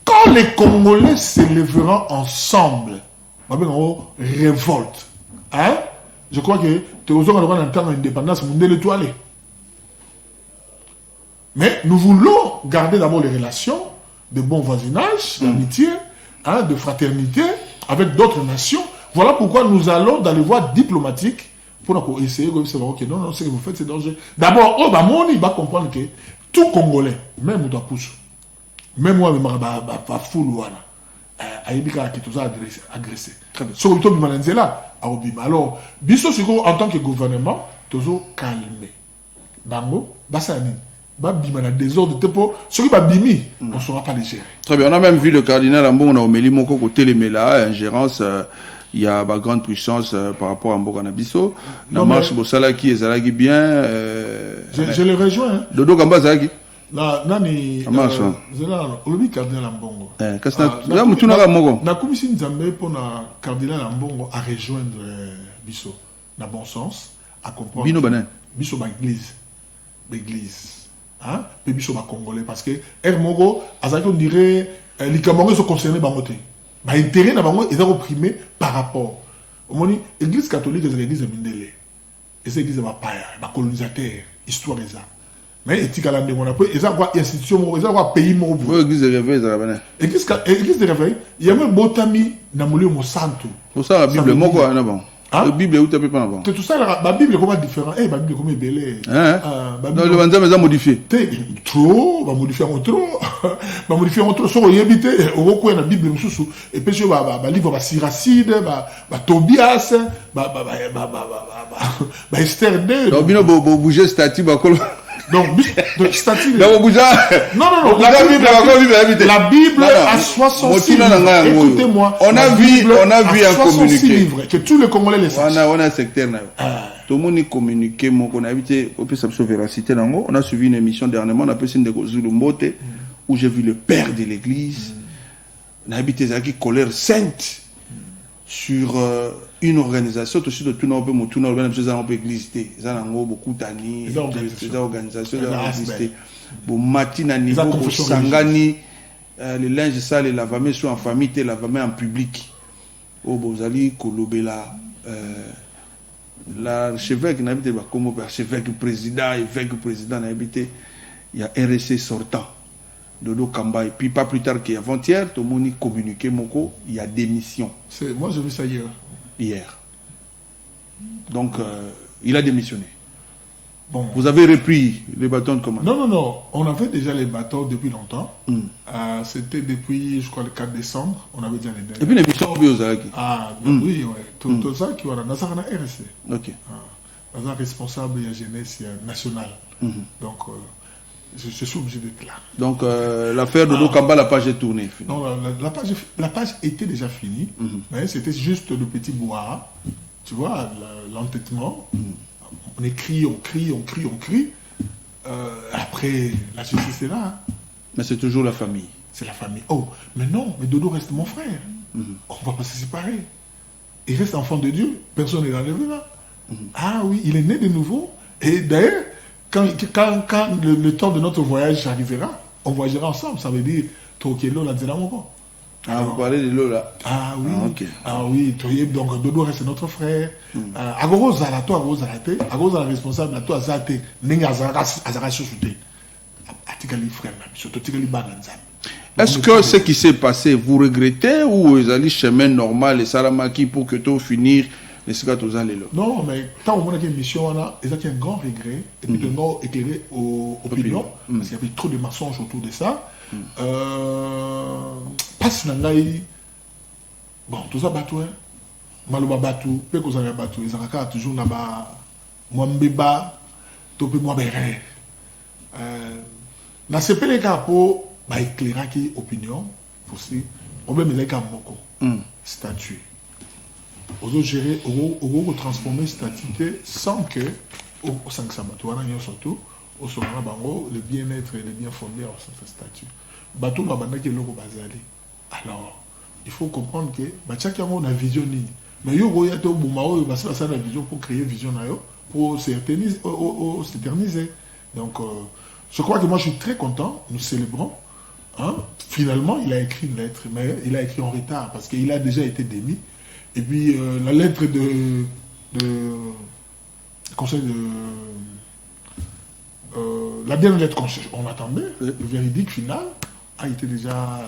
Quand les Congolais s'élèveront ensemble, révolte. Hein? Je crois que tu as besoin d'entendre l'indépendance mondiale étoilée. Mais nous voulons garder d'abord les relations de bon voisinage, d'amitié, hein, de fraternité avec d'autres nations. Voilà pourquoi nous allons dans les voies diplomatiques pour essayer de savoir que non, ce que vous faites, c'est dangereux. D'abord, il va comprendre que tout Congolais, même Moutapoussou, même moi, je suis fou, aïbika qui tout agressé. Sur le mananzé là, alors, biso en tant que gouvernement, toujours calmé. Bango, basani, babima na désordre tepo, ceux qui babimi, on ne saura pas les gérer. Très bien, on a même vu le cardinal Ambon, on a oméli mon côté les méla, ingérence, il y a une grande puissance par rapport à Mboka Nabiso. La marche Bossalaki et Zalagi bien. Je les rejoins. Hein. Dodo Gamba Zalagi. Là, nani, le cardinal Ambongo. Qu'est-ce que là, tu n'as pas Mogo. La commission Nzambe pour le cardinal Ambongo à rejoindre Bisso, dans bon sens, à comprendre. Bino Banin. Bisso l'église. Hein? Mais Bisso Congolais. Parce que Hermogo, on dirait, les Camerounais sont concernés par côté. L'intérêt n'a pas été opprimé par rapport. L'église catholique est l'église de Mindele. Et c'est l'église de Mapaya, de colonisateur, histoire des arts. Mais il y a une institution, il y a un pays. L'église de réveil, l'église de réveil, il y a même Botami, Namoli Mosanto. Pour ça, la Bible, moi, quoi, là-bas. La Bible est où tu peux pas là-bas. Tout ça, la Bible est comment différent. La Bible est comment belle. Non, le Banzam est modifié. Trop, va modifier trop. Va modifier trop. Sur y habiter, au recours la Bible, et puis je vais livre Siracide, Tobias, Esther 2. Donc, bien, bouger statut, donc, statut. Non, non, la Bible a 66 livres. Écoutez-moi. On a vu un communiqué. Que tous les Congolais les sachent. On a un secteur. Tout le monde communiqué. On a évité, on a suivi une émission dernièrement, on a appelé Sindeko Zulumbote, où j'ai vu le père de l'église. On a habité qui colère sainte sur une organisation, tout de tout le monde peut l'église. Ils ont beaucoup d'années, des organisations qui existent. Bon, matin à niveau, pour Sangani, les linges sales et lavamés sont en famille, et lavamés en public. Au Bozali, Kolobela, l'archevêque n'a habité comme archevêque président, évêque président n'a habité. Il y a RSC sortant. Dodo Kamba, et puis pas plus tard qu'avant-hier, tout le monde a communiqué, il y a démission. Moi, j'ai vu ça hier. Donc, il a démissionné. Bon. Vous avez repris les bâtons de commandement? Non. On avait déjà les bâtons depuis longtemps. C'était depuis, je crois, le 4 décembre. On avait déjà les derniers. Et puis l'émission Biozaki. Oui. Tout ça qui va dans la RSC. Ok. Dans un responsable de la jeunesse nationale. Donc, je suis obligé d'être là. Donc, l'affaire de Dokamba, la page est tournée. Non, la page était déjà finie, mais c'était juste le petit bois. Tu vois, l'entêtement. On écrit, on crie. Après, la justice est là. Hein. Mais c'est toujours la famille. C'est la famille. Oh, mais non, mais Dodo reste mon frère. On ne va pas se séparer. Il reste enfant de Dieu. Personne n'est enlevé là. Ah oui, il est né de nouveau. Et d'ailleurs, quand le temps de notre voyage arrivera, on voyagera ensemble. Ça veut dire, Tokelo, la Dzinamoko. Vous parlez de l'eau là. Ah oui. Ok. Ah oui, donc Dodo reste notre frère. Agoro Zala, toi, Agoro Zalate. Agoro Zala responsable, toi, Zate. Nenga Azara Chouchoute. Atikali frère, surtout Tikali Bananzam. Est-ce que ce qui s'est passé, vous regrettez ou vous allez chemin normal et Salamaki pour que tout finir? Non, mais tant on a une mission, il y a un grand regret et puis de nous éclairer aux opinions, parce qu'il y avait trop de mensonges autour de ça. Pas si bon, tout ça bateau, Maloba bateau, peu que ça bateau, ils ont toujours là-bas, moi mbeba, topé moi béré. Dans ce pays là pour éclairer qui opinion, aussi, on peut mettre un moko statut. Aux gérer, aux transformer statut sans que, au 5 sabatouana, surtout, au Sorana Bango, le bien-être et le bien fondé en ce statut. Bateau m'a bandé que l'eau bazali. Alors, il faut comprendre que, chacun a une vision. Mais il y a une vision pour créer une vision, pour s'éterniser. Donc, je crois que moi, je suis très content. Nous célébrons. Hein? Finalement, il a écrit une lettre, mais il a écrit en retard parce qu'il a déjà été démis. Et puis, la lettre de conseil de... la dernière lettre qu'on attendait, le véridique final, était déjà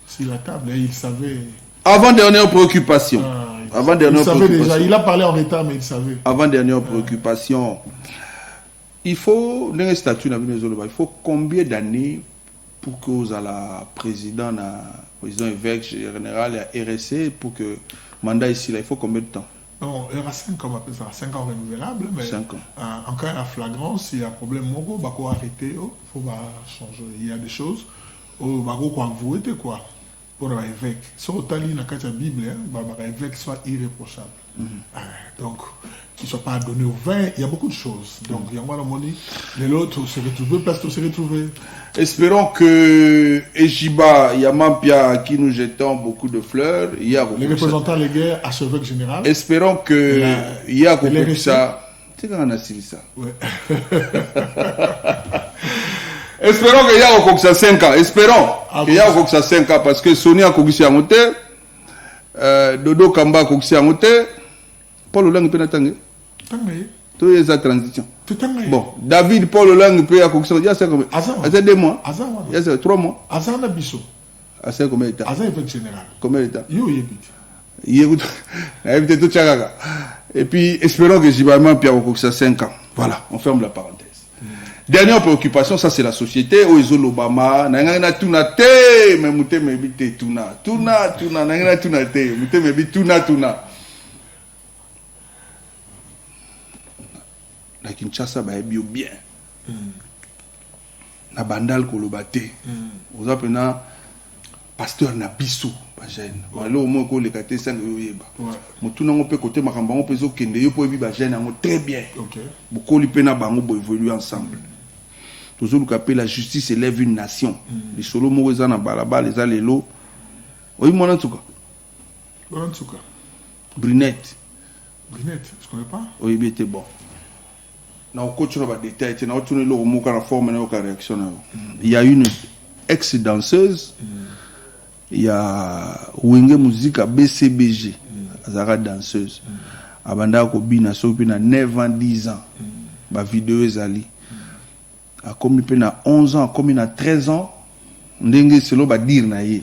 sur la table et il savait. Avant-dernière préoccupation. Il savait déjà, il a parlé en retard, mais il savait. Avant-dernière préoccupation. Il faut, il faut combien d'années pour que vous allez président évêque général et RSC pour que mandat ici, là, il faut combien de temps? Non, il y aura 5 ans, on appelle ça 5 ans renouvelables, mais 5 ans. En cas de flagrance, s'il y a un problème, il faut arrêter, il faut changer. Il y a des choses, il faut avouer quoi. Pour l'évêque. Sur le tali, dans la Bible, l'évêque soit irréprochable. Donc, qu'il ne soit pas donné au vin, il y a beaucoup de choses. Donc, il y a un moment les autres se retrouver, place se retrouver. Espérons que Ejiba, Yamampia, à qui nous jetons beaucoup de fleurs, il y a les représentants les guerres à ce évêque général. Espérons que il y a beaucoup de ça. Tu sais quand on a signé ça? Ouais. Espérons qu'il y a encore ça 5 ans. Espérons qu'il y a encore ça 5 ans parce que Sonia a couru à monter, Dodo Kamba a couru à monter, Paul Lang peut n'attendre. Tout est sa transition. Bon, David Paul Lang peut avoir couru. Il y a 5 mois. Il y a 2 mois. Il y a 3 mois. Azan n'a biso. Azan combien d'états? Azan est général. Combien d'états? Yo yébit. Yébit. Yébit tout chagaga. Et puis espérons que Jibaman peut avoir couru ça 5 ans. Voilà, on ferme la parenthèse. Dernière préoccupation, ça c'est la société. Oizo l'Obama, nangana tuna te, mais mouté me bite tuna, nangana tuna te, mouté me bite tuna. La Kinshasa ba ebio bien. Na bandal kolobate. Vous appelez pasteur na biso ba jeune. Wala au moins ko le kate sang yoyeba. Mutuna ngo pe côté makamba ngo pezo kende yo po bi ba jeune ngo très bien. OK. Boko li pe na bango bo évoluer ensemble. Toujours que la justice élève une nation. Les solos mourent en balaba, les alélos. Oui, moi en tout cas. Brunette. Brunette, je ne connais pas. Oui, bien, c'est bon. Dans le coach, on va détailler. On va tourner le mot quand la forme et la réaction. Il y a une ex-danseuse. Il y a Wenge Musique à BCBG. Azara danseuse. Abanda Kobina, Sopina, 9 ans, 10 ans. Ma vidéo est allée. A commis à 11 ans, a commis à 13 ans, ndenge selo ba dire na ye.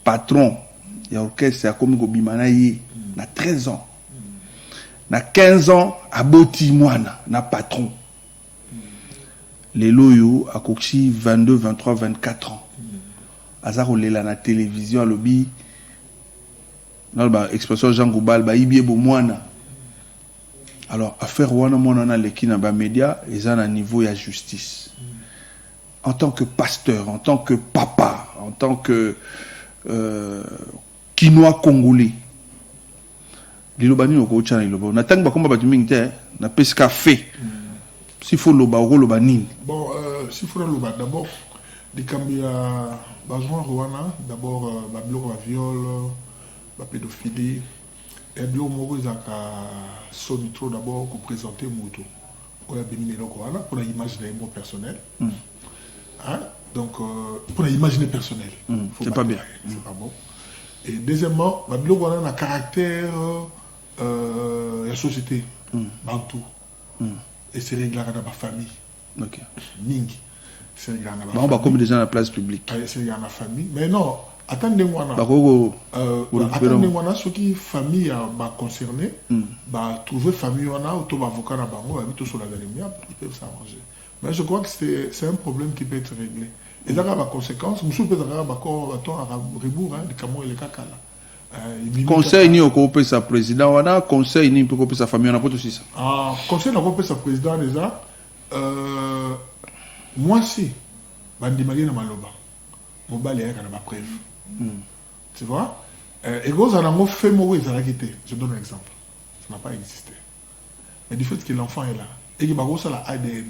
Patron, il y a orchestre, a commis au bimana ye, na 13 ans. Na 15 ans, a boti moana, na patron. Les loyo, a coxi 22, 23, 24 ans. Azaro lela na télévision, a lobby, dans l'expression Jean Goubal, ba ibie bo moana. Alors, affaire wana monana leki na ba média, ils ont un niveau de justice. En tant que pasteur, en tant que papa, en tant que Kinois congolais. Lilobani oko chana liloba. Na tang ba komba ba tumingte na pesca fait. S'il faut loba oko loba nini. Bon, s'il faut loba d'abord di kambia besoin rwana d'abord ba bloko ba viol, ba pédophilie. Et bien, on va sonner trop d'abord pour présenter Moto. On a béni pour l'imaginer mon personnel. Hein? Donc, pour l'imaginer personnel. C'est pas bien. C'est pas bon. Et deuxièmement, on a un caractère la société. Bantou. Et c'est réglé dans ma famille. Ok. Ning. C'est réglé dans ma famille. On va comme déjà dans la place publique. C'est réglé dans ma famille. Mais non. Attendez-moi, ce qui famille m'a concerné, trouver famille ou avocat na bango, tout sur la lumière, ils peuvent s'arranger. Mais je crois que c'est un problème qui peut être réglé. Et ça a des conséquences. Monsieur peut avoir un rebours de Camon et le caca là. Conseil ni au copé sa président, on a conseil ni pour copé sa famille, on a pas tout ça. Ah, conseil n'a pas sa président déjà. Moi si, bandi malien na maloba, mon balai a ma preuve. Tu vois? Et gros, on a fait mourir, ça a quitté. Je donne un exemple. Ça n'a pas existé. Mais du fait que l'enfant est là, et qu'il y a la ADN,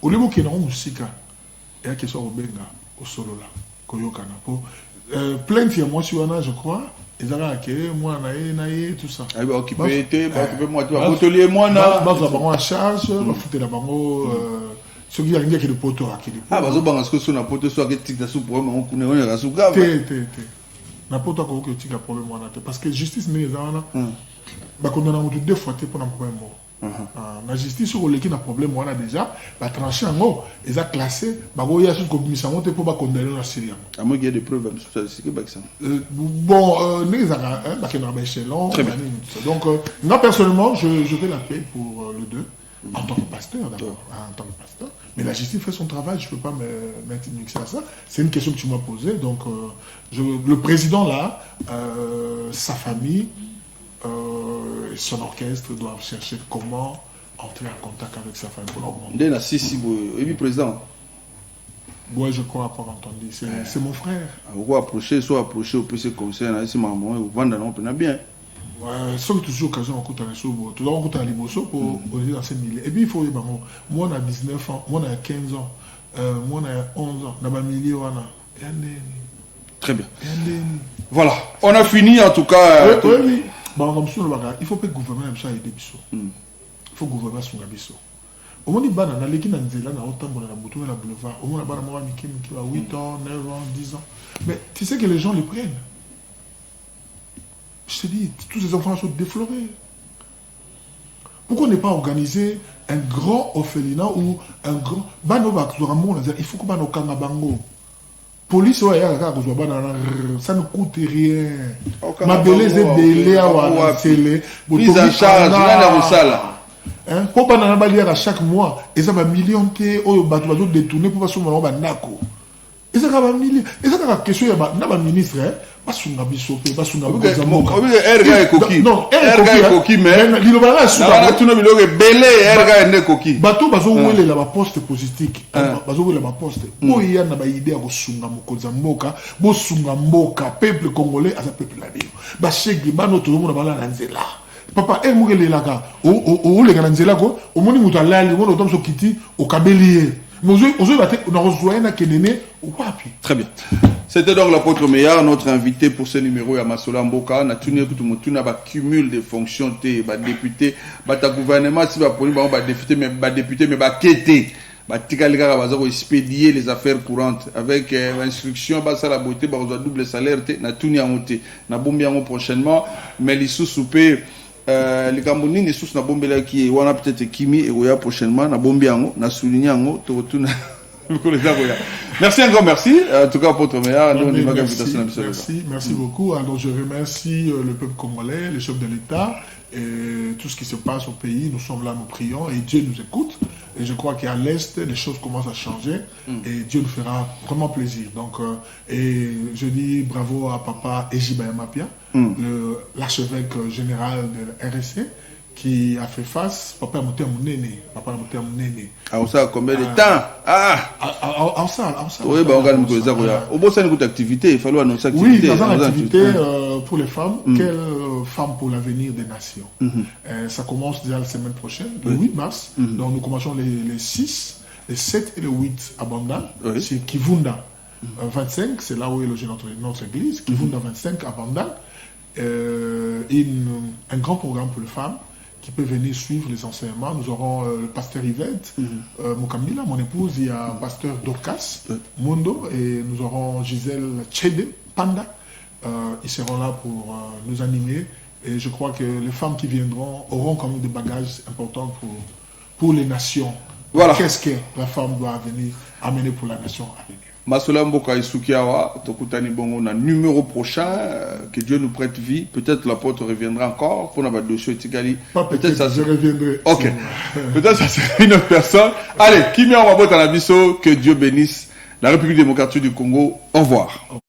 au lieu qu'il y ait une musique, il y a quelque chose au Benga, au solo là, Koyokana. Plainte, il y a moi sur je crois, ils ont acquis, moi, naïe, tout ça. Ah, bah, occupé, moi, tu vas hôtelier, moi, là. Bah, vous en charge, vous foutez la bango. Ce qui a rien qui est de poteau. Ah, bah, vous avez ce que sur la poteau, soit que tu as sous problème, on connaît, on est sous grave. N'importe quoi que tu as problème, parce que justice, mais les gens, bah, quand on a 2 fois, pour un problème. La justice, sur le problème, on a déjà, la tranché en haut, ils ont classé, il y a une commission pour pas condamner la Syrie. À moi, il y a des preuves, bon, donc, moi personnellement, je vais la paix pour le 2, en tant que pasteur d'abord, en tant que pasteur. Mais la justice fait son travail, je ne peux pas m'intimixer à ça. C'est une question que tu m'as posée. Donc, le président là, sa famille, son orchestre doivent chercher comment entrer en contact avec sa famille pour l'augmenter. Et puis président. Oui, je crois avoir entendu. C'est mon frère. Vous approchez, soit approcher au PC conseil, vous vendez un bien. Sauf que toujours occasion on coûte un sou, tout on coûte un liboso pour aller dans ces milliers. Et puis il faut dire, moi on a 19 ans, moi on a 15 ans, moi on a 11 ans, dans ma milieu on a. Très bien. Voilà, on a fini en tout cas. Oui. Bon, comme ça, il faut que le gouvernement ait des bisous. Il faut que le gouvernement soit des bisous. Au moins, il y a des gens qui ont autant de boulevard. Au moins, il y a des gens qui ont 8 ans, 9 ans, 10 ans. Mais tu sais que les gens les prennent. Je te dis, tous ces enfants sont déflorés. Pourquoi ne pas organiser un grand orphelinat ou un grand. Il faut que nous ayons police, ça ne coûte rien. Ma belle est belée à télé. Prise en charge, pour pas à chaque mois, et ça va million de détourner pour pas se faire un nako. Et ça va million. Et ça va question, il y a un ministre, pas sur la bisope, pas sur la Mozamoka. Erga est coquille. Non, Erga est coquille, mais. Il va là, sur la tu n'as pas belé, Erga est coquille. Bateau, bazo, où est la poste positique. Bazo, où est la poste. Où il y a une idée à Sunga Mozamoka, Bo Sunga Moka, peuple congolais, à sa peuple là. Bachegi, Bano, tout le monde va là, Nanzela. Papa, elle m'a dit là, où les Nanzela, au moins, il m'a dit, on a quitté au Kabelier. Très bien. C'était donc l'apôtre Meillard, notre invité pour ce numéro à Masola Mboka. On a tenu cumul de fonctions, député, gouvernement, si député, mais expédier les affaires courantes avec instruction, la beauté, double salaire, na tuni amoté, na bombi prochainement, mais les sous-soupés. Les Camerounais ne sont pas bombés qui on a peut-être Kimi et Oya prochainement na bombiango na souligniango to tout merci encore merci en tout cas pour ton meilleur merci beaucoup. Alors je remercie le peuple congolais, les chefs de l'État et tout ce qui se passe au pays. Nous sommes là, nous prions et Dieu nous écoute. Et je crois qu'à l'Est, les choses commencent à changer et Dieu nous fera vraiment plaisir. Donc, et je dis bravo à Papa Ejiba Mapia, l'archevêque général de la RSC, qui a fait face. Papa a monté à mon aîné. Ah, ça a combien de temps? Oui, on va nous dire au bout de cette activité, il fallait annoncer activité. Oui, dans une activité pour les femmes. Quelle femme pour l'avenir des nations? Ça commence déjà la semaine prochaine, le 8 mars. Donc nous commençons les 6, les 7 et le 8 à Bandal. C'est Kivunda 25, c'est là où est logé notre église. Kivunda 25 à Bandal. Un grand programme pour les femmes qui peut venir suivre les enseignements. Nous aurons le pasteur Yvette Mukambila, mon épouse, il y a pasteur Dorcas Mondo, et nous aurons Gisèle Tchede Panda. Ils seront là pour nous animer, et je crois que les femmes qui viendront auront quand même des bagages importants pour les nations. Voilà. Qu'est-ce que la femme doit venir amener pour la nation à venir? Masola Mboka Isukiawa, Tokutani Bongo, na numéro prochain, que Dieu nous prête vie. Peut-être l'apôtre reviendra encore pour notre dossier Tikali. Peut-être ça je reviendrai. Ok. Peut-être ça serait une autre personne. Allez, Kimi Awabot Anabiso, que Dieu bénisse la République démocratique du Congo. Au revoir.